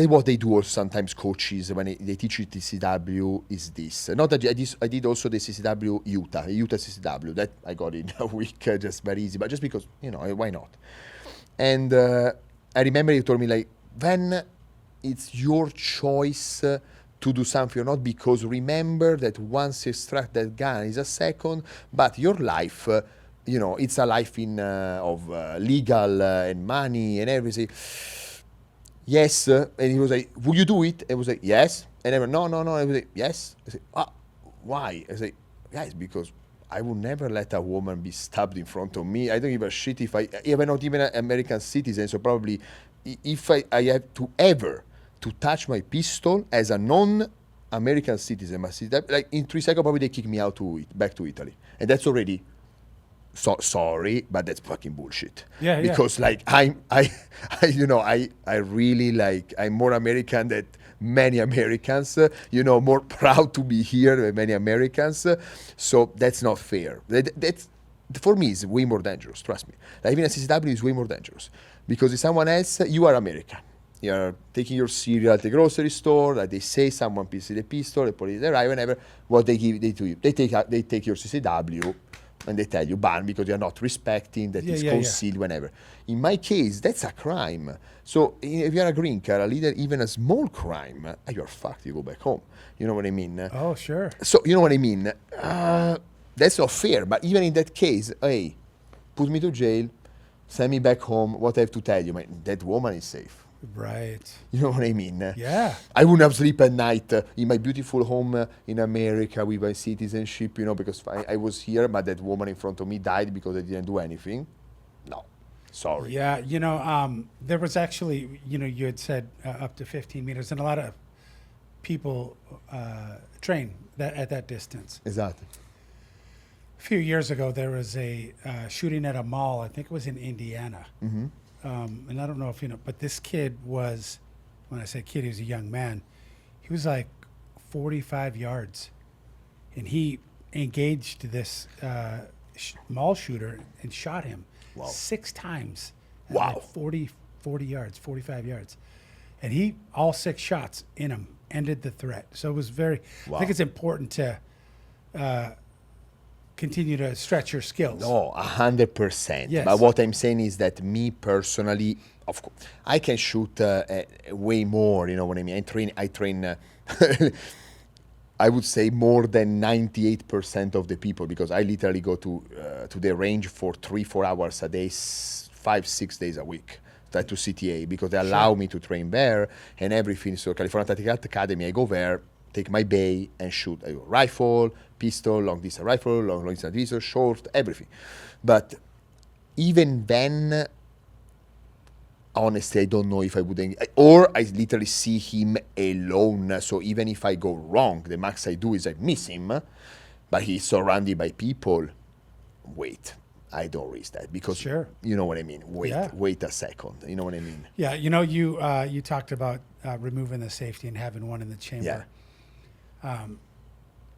what they do also sometimes coaches when they teach you CCW is this. Not that I did also the CCW Utah CCW that I got in a week, just very easy, but just because, you know, why not? And I remember you told me, like, when it's your choice to do something or not, because remember that once you extract that gun is a second, but your life, you know, it's a life of legal and money and everything. Yes, and he was like, "Will you do it?" I was like, "Yes." And I went, "No." I was like, "Yes." I said, "Why?" I said, "Guys, because I would never let a woman be stabbed in front of me. I don't give a shit if I'm not even an American citizen. So probably, if I have to ever to touch my pistol as a non-American citizen, like in 3 seconds, probably they kick me out back to Italy, and that's already. So sorry, but that's fucking bullshit. Yeah, because like I really like, I'm more American than many Americans. More proud to be here than many Americans. So that's not fair. That's for me is way more dangerous. Trust me. Like, even a CCW is way more dangerous because if someone else, you are American. You're taking your cereal at the grocery store. Like they say, someone pieces the pistol, the police arrive, whenever. What they do you? They take your CCW. And they tell you ban because you're not respecting that it's concealed whenever. In my case, that's a crime. So if you're a green card, a leader, even a small crime, you're fucked. You go back home. You know what I mean? Oh, sure. So you know what I mean? That's not fair. But even in that case, hey, put me to jail, send me back home. What I have to tell you, that woman is safe. Right. You know what I mean? Yeah. I wouldn't have sleep at night in my beautiful home in America with my citizenship, because I was here, but that woman in front of me died because I didn't do anything. No, sorry. Yeah, there was actually, you had said up to 15 meters, and a lot of people train at that distance. Exactly. A few years ago, there was a shooting at a mall. I think it was in Indiana. Mm-hmm. And I don't know if you know, but this kid was, when I say kid, he was a young man. He was like 45 yards. And he engaged this mall shooter and shot him 6 times. At like 40 yards, 45 yards. And all 6 shots in him ended the threat. So it was I think it's important to continue to stretch your skills. No, 100%. Yes. But what I'm saying is that me personally, of course, I can shoot way more. You know what I mean? I train. I would say more than 98% of the people, because I literally go to the range for 3-4 hours a day, 5-6 days a week. To CTA, because they allow me to train there and everything. So California Tactical Academy, I go there, take my bay and shoot. I go rifle, pistol, long distance rifle, long distance visor, short, everything. But even then, honestly, I don't know if I would, or I literally see him alone. So even if I go wrong, the max I do is I miss him, but he's surrounded by people. Wait, I don't risk that because you know what I mean. Wait a second. You know what I mean. Yeah, you talked about removing the safety and having one in the chamber.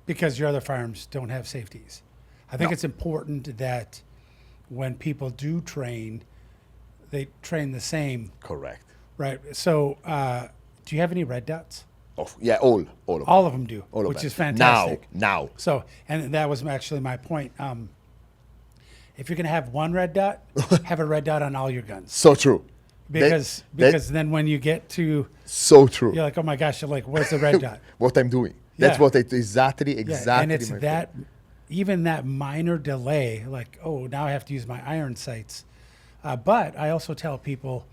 Because your other firearms don't have safeties. I think it's important that when people do train, they train the same. Correct. Right. So, do you have any red dots? Oh, yeah, all of them. All of them do, which is fantastic. Now. So, and that was actually my point. If you're going to have one red dot, have a red dot on all your guns. So true. Because then when you get to... So true. You're like, oh my gosh, you're like, where's the red dot? What I'm doing. That's what exactly. Yeah. And it's that, even that minor delay, like, oh, now I have to use my iron sights. But I also tell people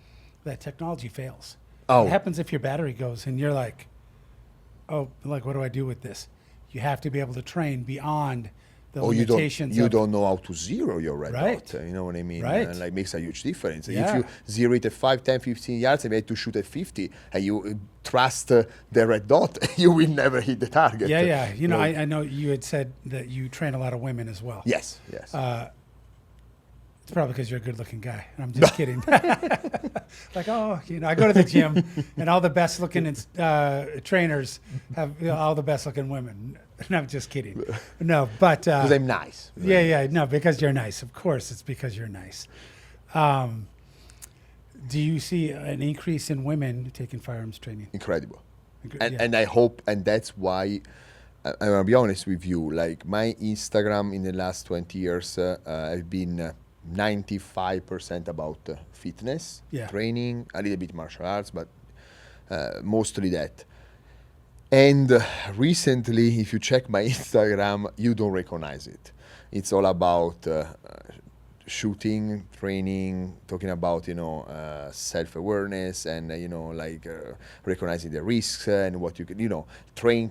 that technology fails. What happens if your battery goes and you're like, oh, like, what do I do with this? You have to be able to train beyond the limitations. You don't know how to zero your red dot. You know what I mean? Right. And makes a huge difference. Yeah. If you zero it at 5, 10, 15 yards and you have to shoot at 50 and you trust the red dot, you will never hit the target. Yeah. I know you had said that you train a lot of women as well. Yes. It's probably because you're a good-looking guy. And I'm just kidding. Like, I go to the gym, and all the best-looking trainers have all the best-looking women. And I'm just kidding. No, but because I'm nice. No, because you're nice. Of course, it's because you're nice. Do you see an increase in women taking firearms training? Incredible. And I hope, and that's why. I'm gonna be honest with you. Like my Instagram in the last 20 years, I've been 95% about fitness, training, a little bit martial arts, but mostly that. And recently, if you check my Instagram, you don't recognize it. It's all about shooting, training, talking about, self-awareness and, recognizing the risks and what you can, train,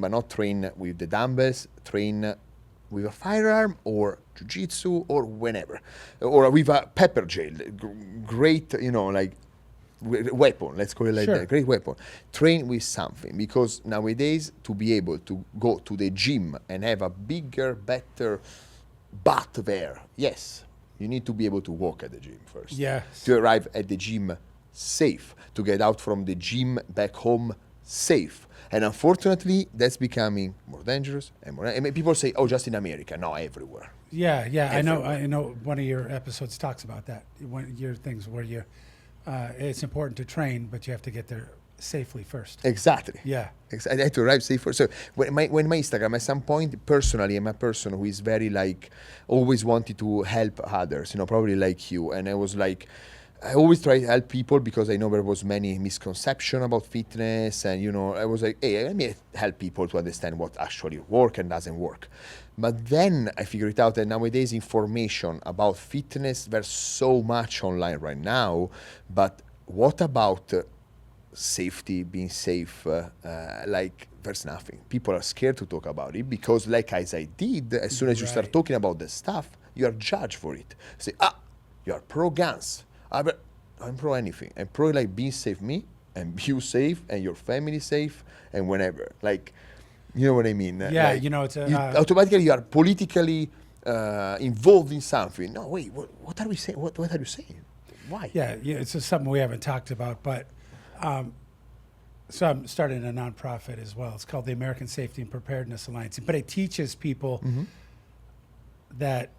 but not train with the dumbbells, train with a firearm or jiu-jitsu or whenever, or with a pepper gel, great, like weapon, let's call it like Sure. that, great weapon. Train with something, because nowadays to be able to go to the gym and have a bigger, better butt there, yes, you need to be able to walk at the gym first. Yes. To arrive at the gym safe, to get out from the gym back home safe. And unfortunately, that's becoming more dangerous and more. I mean, people say, "Oh, just in America." No, everywhere. Yeah, I know. Everywhere. I know. One of your episodes talks about that. One of your things where it's important to train, but you have to get there safely first. Exactly. Yeah. I had to arrive safer. So when my Instagram, at some point, personally, I'm a person who is very like, always wanted to help others, probably like you. And I was like, I always try to help people because I know there was many misconception about fitness. And, I was like, hey, let me help people to understand what actually works and doesn't work. But then I figured it out that nowadays information about fitness, there's so much online right now. But what about safety, being safe, like there's nothing. People are scared to talk about it because, like as I did, as soon as you start Right. talking about the stuff, you are judged for it. Say, you are pro guns. I'm pro anything. I'm pro like being safe, me and you safe and your family safe and whenever. Like, you know what I mean? Yeah, Like, it's a. automatically you are politically involved in something. No, wait, what are we saying? What are you saying? Why? Yeah, it's just something we haven't talked about, but so I'm starting a nonprofit as well. It's called the American Safety and Preparedness Alliance, but it teaches people that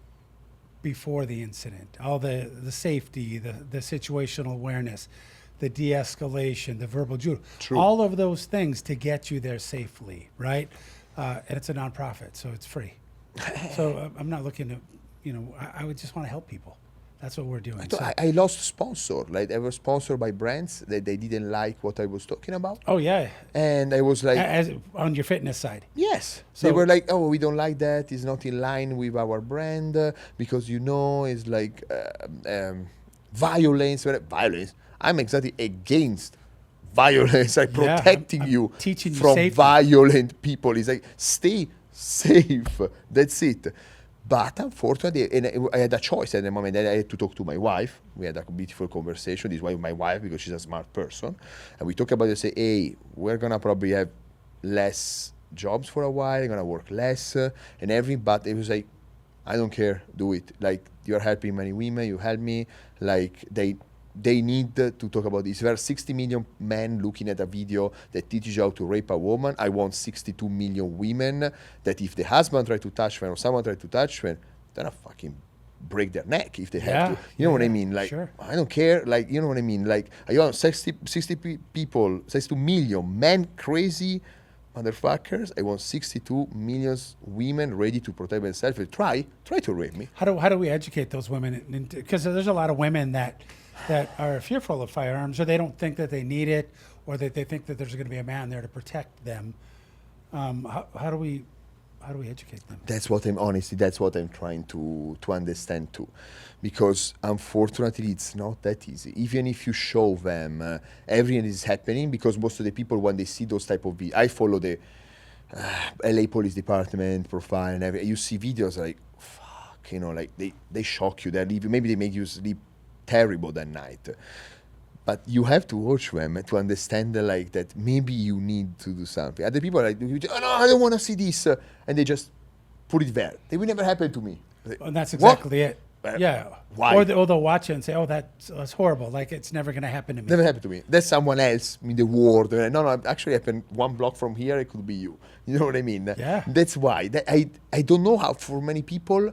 before the incident, all the safety, the situational awareness, the de-escalation, the verbal judo, True. all of those things to get you there safely, right? And it's a nonprofit, so it's free. So I'm not looking to, I would just want to help people. That's what we're doing. So, I lost sponsor. Like I was sponsored by brands that they didn't like what I was talking about, oh yeah, and I was like, as on your fitness side. yes. So- They were like, oh, we don't like that. It's not in line with our brand because it's like violence. Violence. I'm exactly against violence. I'm Yeah, protecting I'm you teaching you from safety. violent people. It's like stay safe. That's it. But unfortunately, and I had a choice at the moment. I had to talk to my wife. We had a beautiful conversation. This is why my wife, because she's a smart person. And we talk about it, say, hey, we're going to probably have less jobs for a while. Going to work less and everything. But it was like, I don't care. Do it. Like, you're helping many women. You help me. Like, they need to talk about this. There are 60 million men looking at a video that teaches you how to rape a woman. I want 62 million women that if the husband try to touch them or someone try to touch them, they're gonna fucking break their neck if they have to. You know what I mean? Like, sure. I don't care. Like, you know what I mean? Like, I want 60 people, 62 million men crazy motherfuckers. I want 62 million women ready to protect themselves. Try to rape me. How do we educate those women? Because there's a lot of women that are fearful of firearms, or they don't think that they need it, or that they think that there's going to be a man there to protect them. How do we educate them? That's what I'm trying to understand too, because unfortunately it's not that easy. Even if you show them everything is happening, because most of the people when they see those type of videos, I follow the LA Police Department profile and everything. You see videos like, fuck, like they shock you. They leave you. Maybe they make you sleep terrible that night. But you have to watch them to understand like that maybe you need to do something. Other people are like, oh no, I don't want to see this. And they just put it there. It will never happen to me. And that's What? exactly it. Yeah. Why? Or they'll watch it and say, oh, that's horrible. Like, it's never going to happen to me. Never happened to me. That's someone else in the world. No, it actually happened one block from here. It could be you. You know what I mean? Yeah. That's why. I don't know how for many people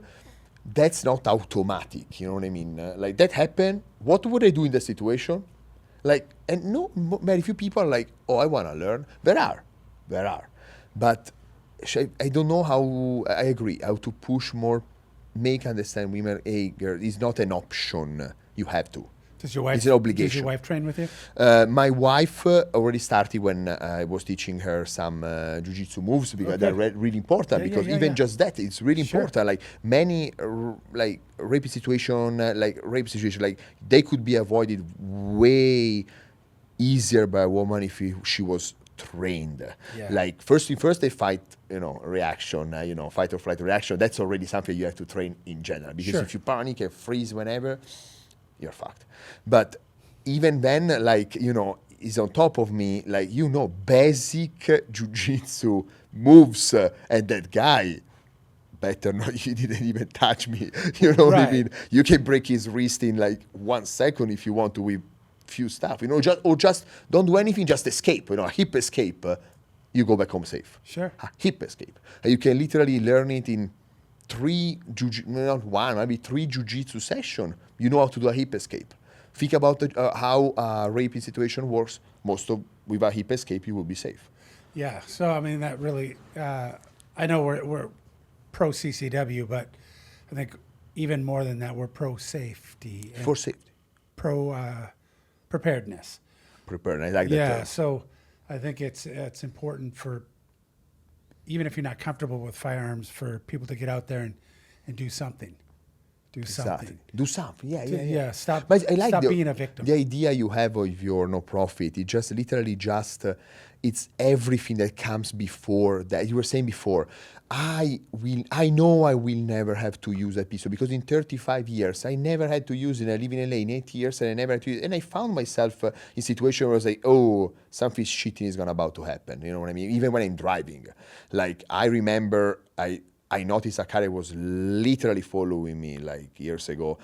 that's not automatic. You know what I mean? Like that happened. What would I do in that situation? Like, and no, very few people are like, oh, I want to learn. There are. But I don't know how, I agree, how to push more, make understand women, hey, girl, it's not an option. You have to. Does your wife? It's an obligation. Does your wife train with you? My wife already started when I was teaching her some jiu-jitsu moves because they're really important. Yeah, Because yeah, even yeah. just that, it's really Sure. important. Like many rape situation, like they could be avoided way easier by a woman if she was trained. Yeah. Like first they fight, reaction, fight or flight reaction. That's already something you have to train in general, because Sure. if you panic and freeze whenever, you're fucked. But even then, like, is on top of me, like, basic jiu-jitsu moves, and that guy better not, he didn't even touch me. You know what I Right. mean? You can break his wrist in like 1 second if you want to with few stuff, just don't do anything, just escape, a hip escape, you go back home safe. Sure. A hip escape. And you can literally learn it in not one, maybe 3 jiu-jitsu session. You know how to do a hip escape. Think about how a raping situation works. With a hip escape, you will be safe. Yeah. So I mean, that really, I know we're pro CCW, but I think even more than that, we're pro safety and For safety. pro preparedness. Preparedness, I like that Yeah. term. So I think it's important for, even if you're not comfortable with firearms, for people to get out there and do something. Do something. Do something. Yeah. Yeah. Stop. But I like stop being a victim. The idea you have of your no profit, it just literally it's everything that comes before that. You were saying before, I know I will never have to use that pistol, because in 35 years I never had to use it. I live in LA in 8 years and I never had to use it. And I found myself in situation where I was like, oh, something shitty is about to happen. You know what I mean? Even when I'm driving. Like, I remember I noticed a car that was literally following me like years ago,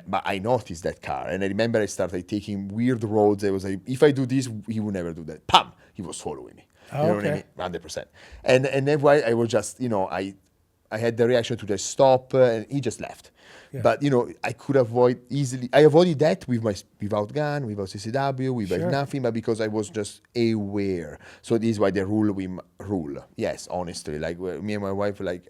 but I noticed that car, and I remember I started taking weird roads. I was like, if I do this, he would never do that. Pam! He was following me. Oh, you know what I okay. mean? 100%. And then why I was just, I had the reaction to just stop, and he just left. Yeah. But I could avoid easily. I avoided that without gun, without CCW, without Sure. nothing, but because I was just aware. So this is why the rule. Yes, honestly, like me and my wife, like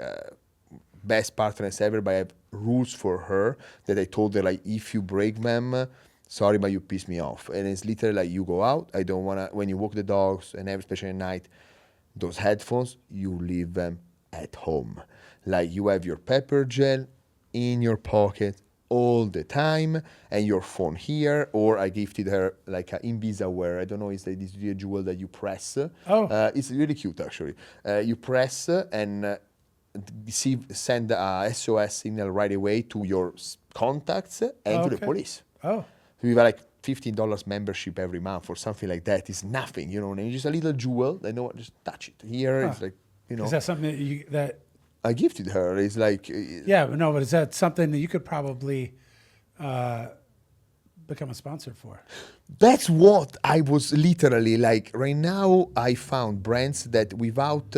best partners ever. But I have rules for her that I told her, like, if you break them, sorry, but you piss me off. And it's literally like, you go out. I don't wanna, when you walk the dogs and especially at night, those headphones, you leave them at home. Like, you have your pepper gel in your pocket all the time, and your phone here. Or I gifted her like an Invisaware. I don't know, it's like this little jewel that you press. Oh. It's really cute, actually. You press and send a SOS signal right away to your contacts and to the Okay. police. Oh. We were like $15 membership every month or something like that. It's nothing, you know what I mean? Just a little jewel. They know, just touch it. Here, it's like, Is that something that I gifted her. It's like, yeah, but no, but is that something that you could probably become a sponsor for? that's what I was literally like. Right now, I found brands that without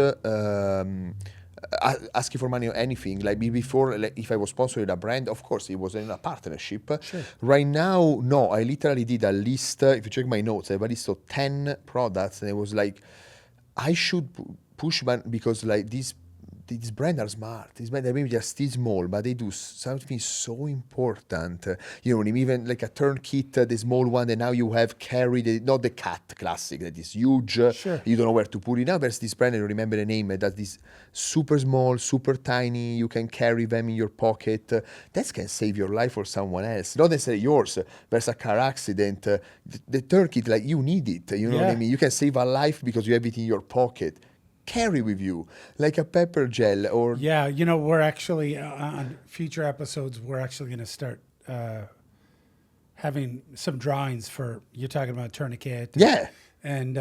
asking for money or anything, like before, like if I was sponsoring a brand, of course, it was in a partnership. Sure. Right now, no, I literally did a list. If you check my notes, I have a list of 10 products, and it was like, I should push because like these brands are smart. These brands, they maybe just still small, but they do something so important. You know what I mean? Even like a turnkit, the small one, and now you have not the cat classic that is huge. Sure. You don't know where to put it. Now there's this brand, I don't remember the name, that's this super small, super tiny. You can carry them in your pocket. That can save your life or someone else. Not necessarily yours. There's a car accident. The turnkit, like, you need it. You know what I Yeah. mean? You can save a life because you have it in your pocket. Carry with you like a pepper gel or Yeah, we're actually on future episodes. We're actually going to start having some drawings for, you're talking about tourniquet. Yeah. And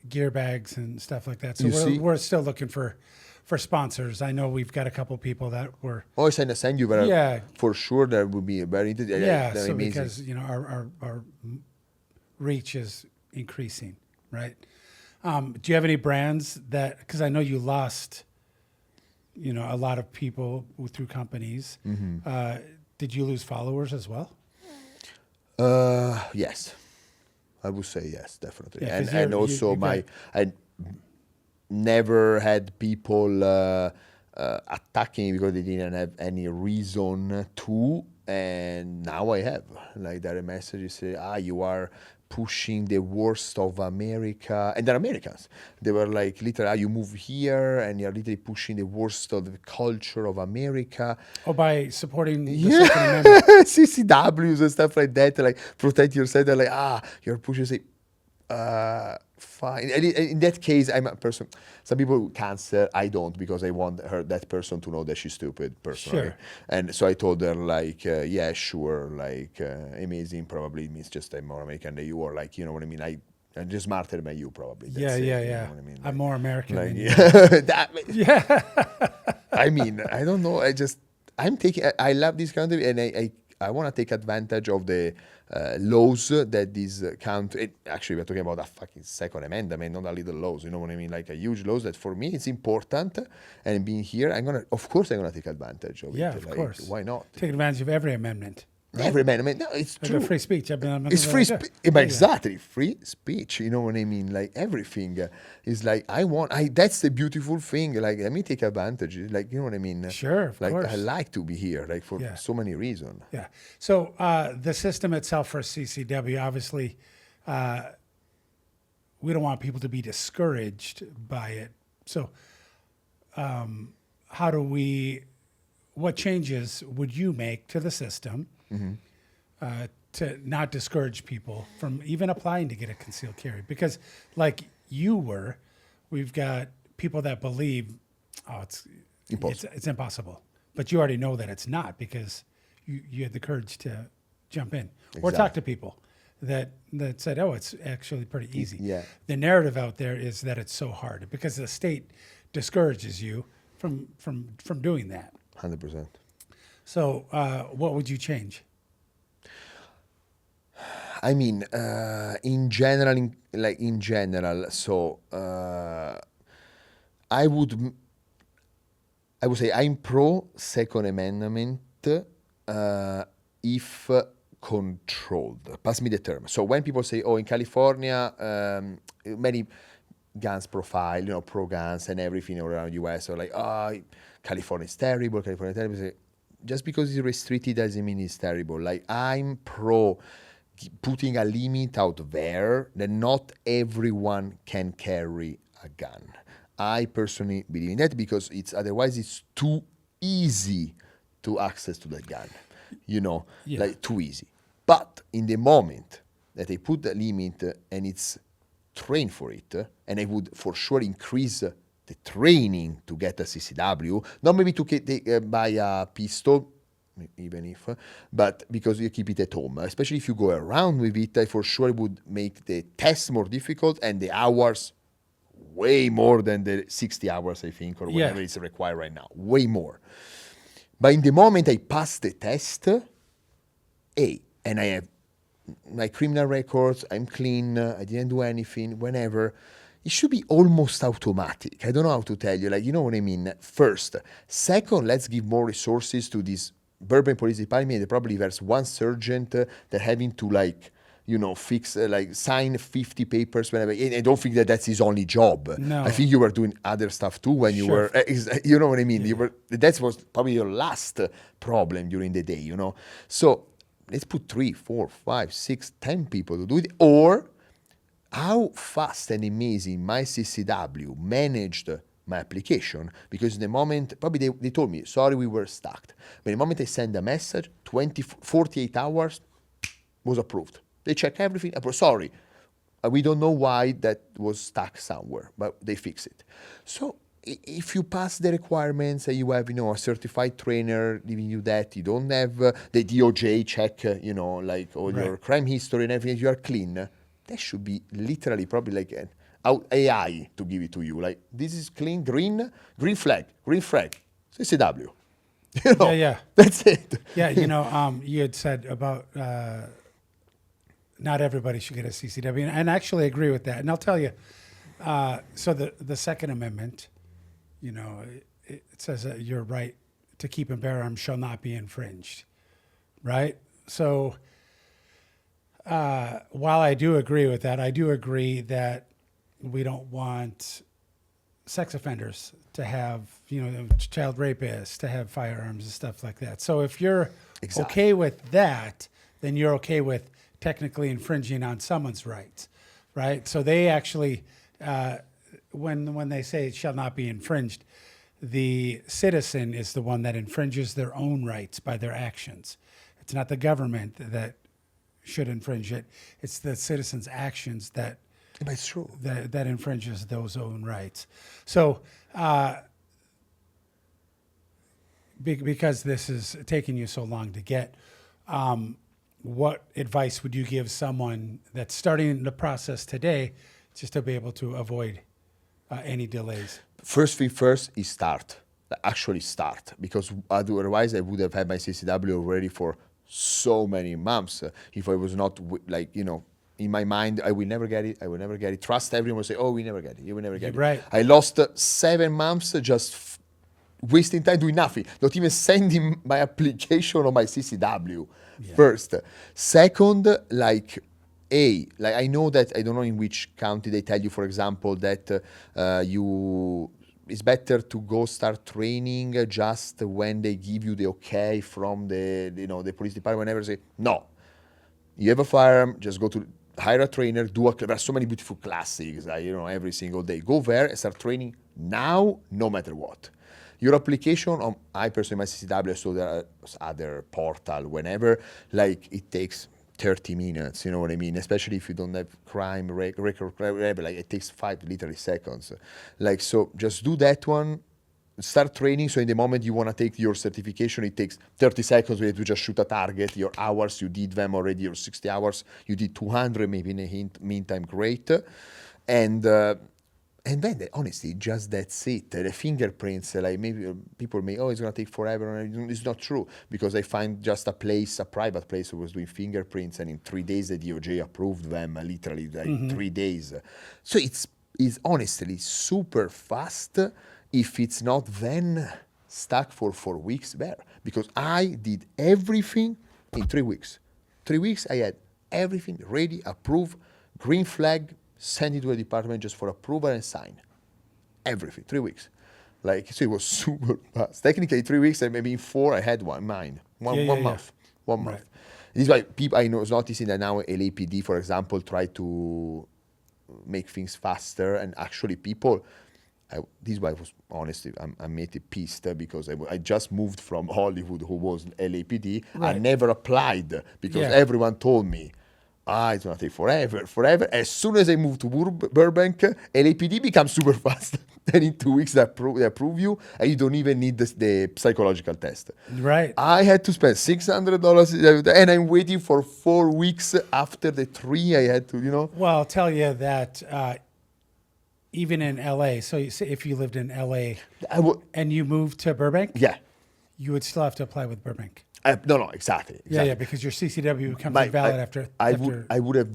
gear bags and stuff like that. So You see? we're still looking for sponsors. I know we've got a couple people that were always send you, but Yeah. for sure that would be very interesting. yeah. They're So amazing. because our reach is increasing, right? Do you have any brands that, because I know you lost, a lot of people through companies. Mm-hmm. Did you lose followers as well? Yes, I would say yes, definitely. Yeah, 'cause and you- also you I never had people attacking me because they didn't have any reason to, and now I have. Like, there are messages say, you are pushing the worst of America, and they're Americans. They were like, literally, you move here and you're literally pushing the worst of the culture of America. Oh, by supporting the Yeah, Second Amendment. CCWs and stuff like that. Like, protect yourself. They're like, you're pushing. Say, Fine. And in that case, I'm a person. Some people cancel. I don't, because I want that person to know that she's stupid personally. Sure. And so I told her like, yeah, sure, like amazing. Probably means just I'm more American than you, or like, you know what I mean. I'm just smarter than you, probably. Yeah, That's it, yeah, you know yeah. what I mean? I'm more American Like, than you. that, Yeah. I mean, I don't know. I'm taking. I love this country, and I want to take advantage of the laws that this country. Actually, we're talking about a fucking second amendment, not a little laws. You know what I mean? Like a huge laws that for me it's important. And being here, of course, I'm gonna take advantage of Yeah, it. of Like, course. why not? Take advantage of every amendment. Right? Every amendment. No, it's Like true. free speech. It's free speech. Exactly, free speech. You know what I mean? Like everything is like that's the beautiful thing. Like let me take advantage. Like, you know what I mean? Sure, of like course. I like to be here. Like for Yeah. so many reasons. Yeah. So the system itself for CCW, obviously, we don't want people to be discouraged by it. So what changes would you make to the system to not discourage people from even applying to get a concealed carry? Because like we've got people that believe, it's impossible. But you already know that it's not, because you had the courage to jump in or talk to people that said, oh, it's actually pretty easy. Yeah. The narrative out there is that it's so hard because the state discourages you from doing that. 100%. So what would you change? I mean, in general, so I would say I'm pro Second Amendment if controlled. Pass me the term. So when people say, oh, in California, many guns profile, pro guns and everything around US are like, California is terrible, just because it's restricted doesn't mean it's terrible. Like, I'm pro putting a limit out there that not everyone can carry a gun. I personally believe in that, because otherwise it's too easy to access to that gun, like too easy. But in the moment that I put the limit and it's trained for it, and I would for sure increase the training to get a CCW, not maybe to buy a pistol, even if, but because you keep it at home, especially if you go around with it, I for sure would make the test more difficult and the hours way more than the 60 hours, I think, or whatever is required right now, way more. But in the moment I pass the test, and I have my criminal records, I'm clean, I didn't do anything, whenever, it should be almost automatic. I don't know how to tell you, like, you know what I mean? First. Second, let's give more resources to this Burbank Police Department. Probably there's one sergeant that having to fix, sign 50 papers whenever. And I don't think that that's his only job. No. I think you were doing other stuff too when you were, you know what I mean? Yeah. That was probably your last problem during the day, So let's put 3, 4, 5, 6, 10 people to do it. Or how fast and amazing my CCW managed my application, because in the moment, probably they told me, sorry, we were stuck. But in the moment I send a message, 48 hours, was approved. They check everything, approved. Sorry, we don't know why that was stuck somewhere, but they fix it. So if you pass the requirements and you have, a certified trainer giving you that, you don't have the DOJ check, all your crime history and everything, you are clean. That should be literally probably like AI to give it to you. Like, this is clean, green flag, CCW. Yeah. That's it. Yeah, you had said about not everybody should get a CCW, and I actually agree with that. And I'll tell you, so the Second Amendment, it says that your right to keep and bear arms shall not be infringed, right? So while I do agree with that, I do agree that we don't want sex offenders to have, child rapists to have firearms and stuff like that. So if you're okay with that, then you're okay with technically infringing on someone's rights, right? So they actually, when they say it shall not be infringed, the citizen is the one that infringes their own rights by their actions. It's not the government that should infringe it. It's the citizen's actions that But it's true. that infringes those own rights. So, because this is taking you so long to get, what advice would you give someone that's starting the process today, just to be able to avoid any delays? First thing first is start. Actually start, because otherwise I would have had my CCW already for so many months. If I was not in my mind, I will never get it. I will never get it. Trust everyone say, oh, we never get it. You will never get it. Right. I lost 7 months just wasting time doing nothing, not even sending my application on my CCW. First. Second, I know that, I don't know in which county they tell you, for example, that it's better to go start training just when they give you the okay from the police department. Whenever say, no, you have a firearm, just go to hire a trainer, there are so many beautiful classes, every single day. Go there and start training now, no matter what. Your application, I personally, my CCW, so there are other portal, whenever, it takes 30 minutes, you know what I mean? Especially if you don't have crime record, it takes literally 5 seconds. So just do that one, start training. So in the moment you want to take your certification, it takes 30 seconds. You have to just shoot a target. Your hours, you did them already, your 60 hours, you did 200, maybe in the meantime, great. And then, honestly, just that's it. The fingerprints, maybe people may, it's going to take forever. It's not true, because I find just a private place who was doing fingerprints, and in 3 days the DOJ approved them, literally 3 days. So it's honestly super fast if it's not then stuck for 4 weeks there. Because I did everything in 3 weeks. 3 weeks, I had everything ready, approved, green flag, send it to the department just for approval and sign. Everything, 3 weeks. So it was super fast. Technically 3 weeks, and maybe in 4 I had one month. One month. This is why people, I was noticing that now LAPD, for example, try to make things faster, and actually people, this is why I was honestly, I'm made pissed, because I just moved from Hollywood, who was LAPD. Right. I never applied because everyone told me, it's going to take forever. As soon as I move to Burbank, LAPD becomes super fast. Then in 2 weeks, they approve you, and you don't even need the psychological test. Right. I had to spend $600, and I'm waiting for 4 weeks after the 3 I had to, Well, I'll tell you that even in LA, so if you lived in LA and you moved to Burbank, you would still have to apply with Burbank. No, exactly. Yeah, because your CCW becomes invalid after. I would have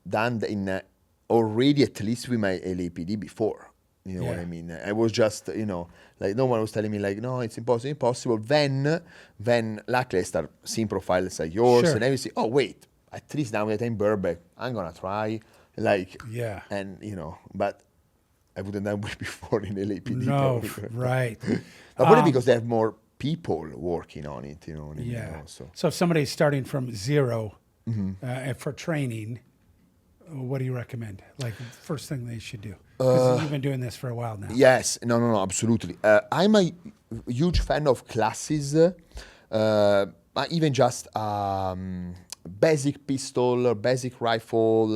done already, at least with my LAPD before. You know what I mean? I was just, no one was telling me no, it's impossible. Then luckily I start seeing profiles like yours, and everything. Oh wait, at least now that I'm in Burbank, I'm gonna try. And but I wouldn't have done it before in LAPD. No, right. But probably because they have more people working on it, So if somebody's starting from zero for training, what do you recommend? First thing they should do? Because you've been doing this for a while now. Yes, no, absolutely. I'm a huge fan of classes, even just basic pistol, basic rifle,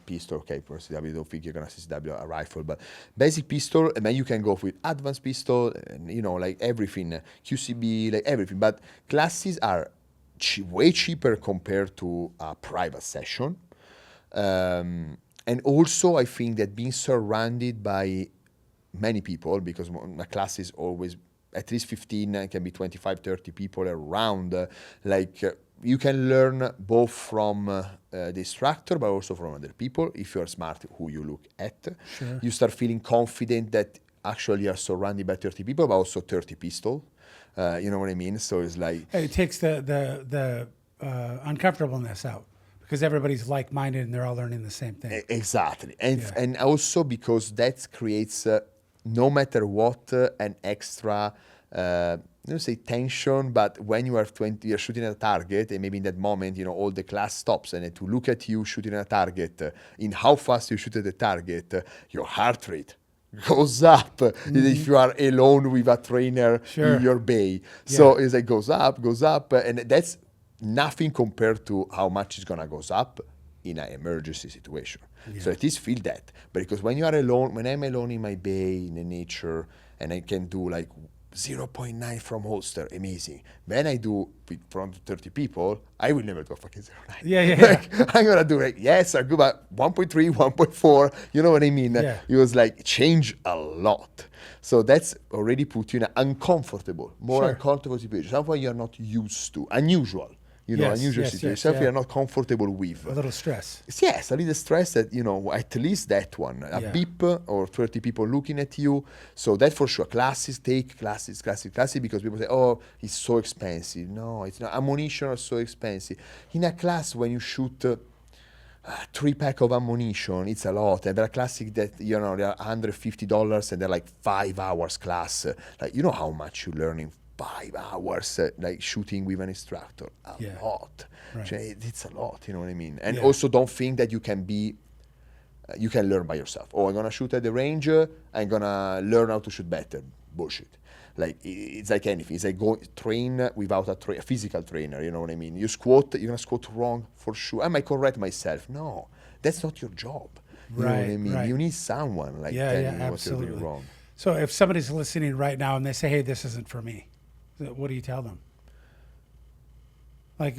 pistol, okay, for CW, I don't think you're going to CCW a rifle, but basic pistol, and then you can go with advanced pistol, and, everything, QCB, everything. But classes are way cheaper compared to a private session. And also, I think that being surrounded by many people, because a class is always at least 15, can be 25, 30 people around, you can learn both from the instructor, but also from other people. If you're smart, who you look at, you start feeling confident that actually you're surrounded by 30 people, but also 30 pistols. You know what I mean? So it's it takes the uncomfortableness out, because everybody's like-minded and they're all learning the same thing. Exactly, and also because that creates, no matter what, an extra. I don't say tension, but when you are 20, you're shooting at a target, and maybe in that moment, all the class stops, and to look at you shooting at a target, in how fast you shoot at the target, your heart rate goes up if you are alone with a trainer in your bay. So it's goes up, and that's nothing compared to how much it's gonna goes up in an emergency situation. So at least feel that. But because when you are alone, when I'm alone in my bay, in the nature, and I can do like 0.9 from holster, amazing. When I do with front of 30 people, I will never do a fucking 0.9. Yeah. I'm gonna do like, yes, I go back 1.3, 1.4, you know what I mean? Yeah. It was like change a lot. So that's already put you in an uncomfortable, more Sure. uncomfortable situation, something you're not used to, unusual. Unusual situation, something you're not comfortable with. A little stress. Yes, a little stress that, at least that one. A beep or 30 people looking at you. So that for sure. Classes, take classes, because people say, oh, it's so expensive. No, it's not. Ammunition are so expensive. In a class, when you shoot 3-pack of ammunition, it's a lot. And there are classes that, they are $150 and they're like 5 hours class. Like, you know how much you learn in 5 hours, like shooting with an instructor. A lot. Right. It's a lot, you know what I mean? And also don't think that you can learn by yourself. Oh, I'm going to shoot at the range, I'm going to learn how to shoot better. Bullshit. Like, it's like anything. It's like go train without a physical trainer, you know what I mean? You squat, you're going to squat wrong for sure. I might correct myself. No, that's not your job. You know what I mean? Right. You need someone like telling you what you're doing wrong. So if somebody's listening right now and they say, hey, this isn't for me, what do you tell them? Like,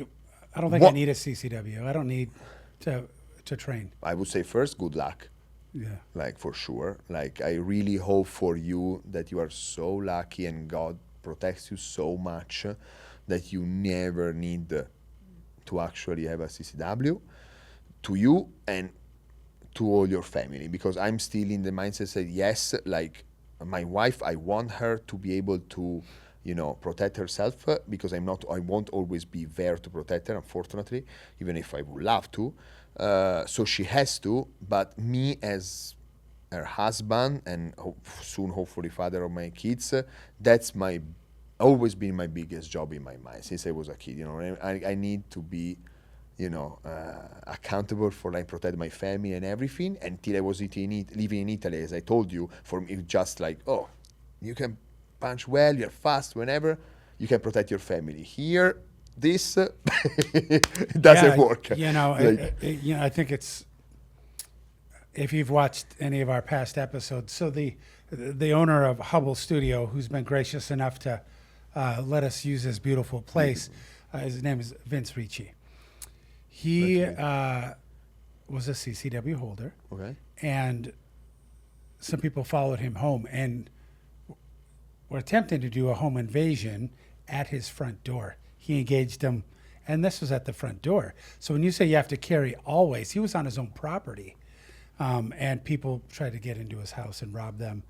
I don't think I need a CCW. I don't need to train. I would say first, good luck. Yeah. Like, for sure. Like, I really hope for you that you are so lucky and God protects you so much that you never need to actually have a CCW, to you and to all your family. Because I'm still in the mindset that, yes, like, my wife, I want her to be able to, protect herself, because I won't always be there to protect her, unfortunately, even if I would love to. So she has to, but me as her husband and soon hopefully father of my kids, that's always been my biggest job in my mind since I was a kid. I need to be, accountable for protect my family and everything. Until I was living in Italy, as I told you, for me just like, oh, you can punch well, you're fast, whenever you can protect your family. Here, this doesn't work. I think it's, if you've watched any of our past episodes, so the owner of Hubble Studio, who's been gracious enough to let us use this beautiful place, his name is Vince Ricci. He was a CCW holder, and some people followed him home and were attempting to do a home invasion at his front door. He engaged them, and this was at the front door. So when you say you have to carry always, he was on his own property, and people tried to get into his house and rob them,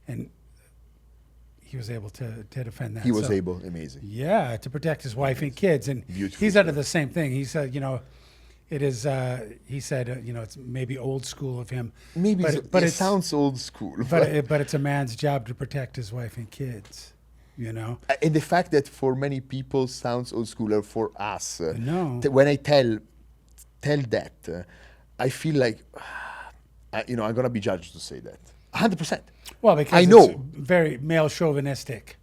and he was able to defend that. He was able, amazing. Yeah, to protect his wife and kids, and Beautiful he's under the same thing. He said, it is. He said, it's maybe old school of him. Maybe, but it sounds old school. But it's a man's job to protect his wife and kids. And the fact that for many people sounds old school, or for us, no. When I tell that, I feel like, I'm gonna be judged to say that. 100%. Well, because I know it's very male chauvinistic,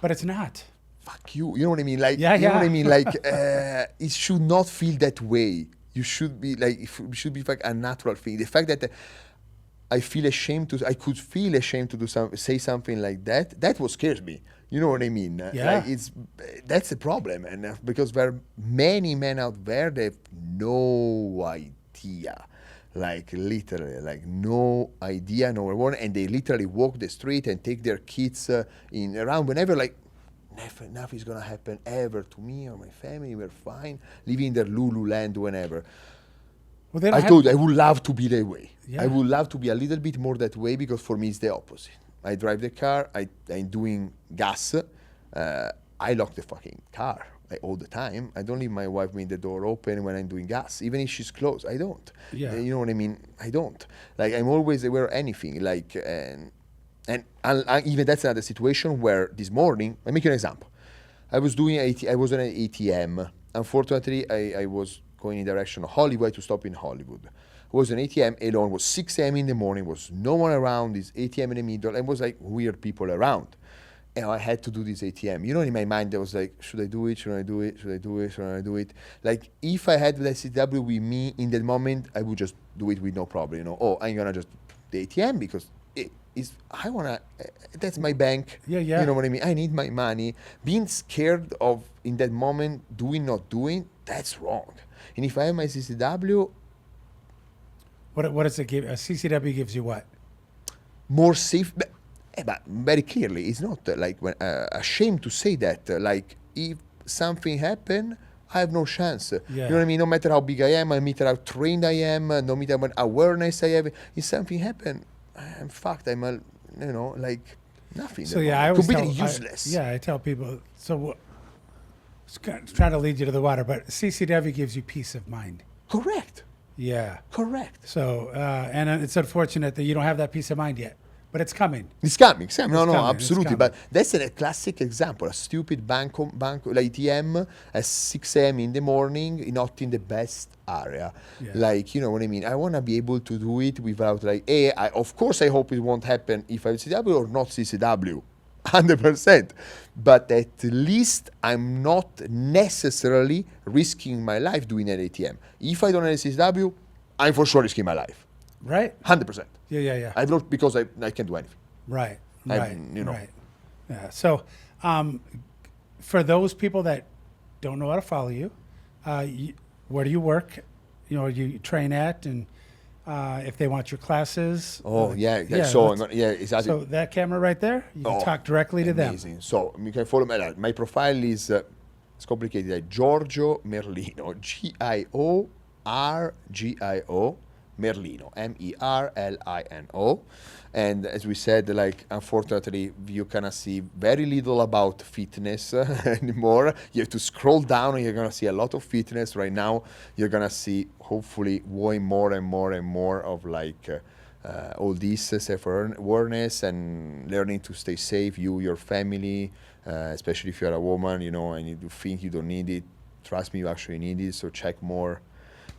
but it's not. Fuck you. You know what I mean? Like, yeah. You know what I mean? Like, it should not feel that way. You should be like, it should be like a natural thing. The fact that I could feel ashamed to say something like that. That what scares me. You know what I mean? Yeah. Like, that's a problem, and because there are many men out there that have no idea. Like, literally, like, no idea, no one, and they literally walk the street and take their kids around whenever, like, nothing's gonna happen ever to me or my family. We're fine, living in their Lululand whenever. Well, I told you, I would love to be that way. Yeah. I would love to be a little bit more that way, because for me it's the opposite. I drive the car, I'm doing gas, I lock the fucking car all the time. I don't leave my wife with the door open when I'm doing gas, even if she's closed. I don't. Yeah. You know what I mean? I don't. Like, I'm always aware of anything. Like, and even that's another situation where this morning, I'll make you an example. I was on an ATM. Unfortunately, I was going in the direction of Hollywood to stop in Hollywood. I was an ATM alone. It was 6 a.m. in the morning. Was no one around. This ATM in the middle, and was like weird people around. And I had to do this ATM. You know, in my mind, I was like, should I do it? Should I do it? Should I do it? Should I do it? Like, if I had the CCW with me in that moment, I would just do it with no problem. You know, oh, I'm gonna just do the ATM because I wanna. That's my bank. Yeah, yeah. You know what I mean? I need my money. Being scared of in that moment doing not doing, that's wrong. And if I have my CCW, What does it give? A CCW gives you what? more safe. But very clearly, it's not like when, ashamed to say that. Like, if something happen, I have no chance. You know what I mean? No matter how big I am, no matter how trained I am, no matter what awareness I have, if something happen, I'm fucked. I'm, like nothing. So yeah, I always completely tell, useless. I tell people. So it's kind of trying to lead you to the water, but CCW gives you peace of mind. Correct. Yeah. Correct. So and it's unfortunate that you don't have that peace of mind yet, but it's coming. It's coming. No, coming, absolutely. it's But that's a classic example. A stupid bank like ATM at 6 a.m. in the morning, not in the best area. Yeah. Like, you know what I mean? I want to be able to do it without like, of course, I hope it won't happen if I have CCW or not CCW. 100%. But at least I'm not necessarily risking my life doing an ATM. If I don't have a CCW, I'm for sure risking my life. Right? 100%. Yeah. I don't, because I can't do anything. Right. Right. Yeah. So, for those people that don't know how to follow you, where do you work? You know, you train at, and if they want your classes. Oh, yeah. Exactly. So that camera right there, you can talk directly to them. Amazing. So you can follow my profile is it's complicated. Like Giorgio Merlino, Giorgio Merlino, Merlino. And as we said, like, unfortunately, you cannot see very little about fitness anymore. You have to scroll down and you're going to see a lot of fitness. Right now, you're going to see, hopefully, way more and more and more of, like, all this self-awareness and learning to stay safe, you, your family, especially if you're a woman, you know, and you think you don't need it. Trust me, you actually need it. So check more,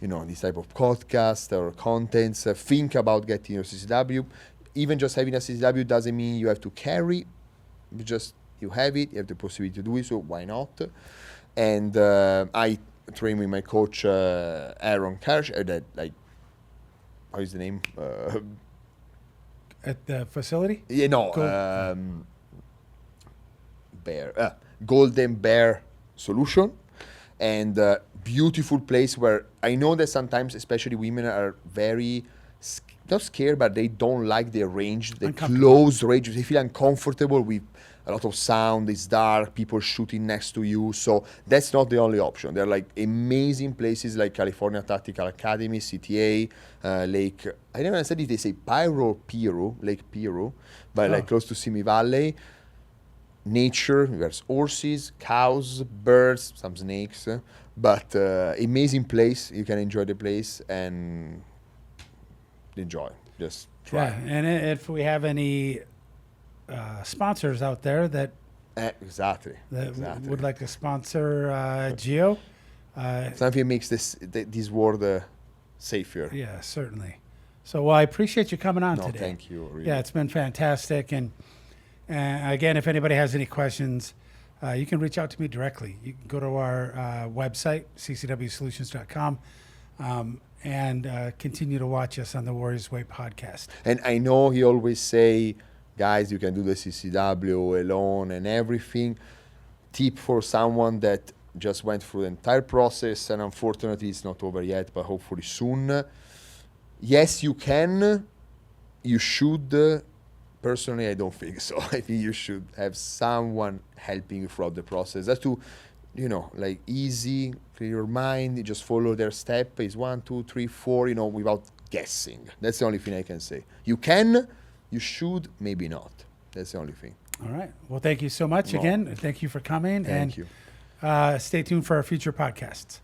you know, this type of podcast or contents. Think about getting your CCW. Even just having a CCW doesn't mean you have to carry. You have it, you have the possibility to do it, so why not? And I train with my coach, Aaron Karsh, that, like, how is the name? At the facility? Yeah, no, Golden Bear Solution. And beautiful place where I know that sometimes, especially women, are very not scared, but they don't like the range, the close range. They feel uncomfortable with a lot of sound. It's dark, people shooting next to you. So that's not the only option. There are like amazing places like California Tactical Academy, CTA, Lake. I never understand if they say Lake Piru, but like close to Simi Valley. Nature, there's horses, cows, birds, some snakes, but amazing place. You can enjoy the place and enjoy. Just try. Yeah, and if we have any sponsors out there that would like to sponsor Gio, something makes this world safer. Yeah, certainly. So, well, I appreciate you coming on today. Thank you. Really. Yeah, it's been fantastic, and again, if anybody has any questions, you can reach out to me directly. You can go to our website, ccwsolutions.com, and continue to watch us on the Warriors Way podcast. And I know he always say, guys, you can do the CCW alone and everything. Tip for someone that just went through the entire process, and unfortunately it's not over yet, but hopefully soon. Yes, you can. You should. Personally, I don't think so. I think you should have someone helping you throughout the process. That's to, you know, like easy, clear your mind, you just follow their step. It's 1, 2, 3, 4, you know, without guessing. That's the only thing I can say. You can, you should, maybe not. That's the only thing. All right. Well, thank you so much again. Thank you for coming. Thank you. Stay tuned for our future podcasts.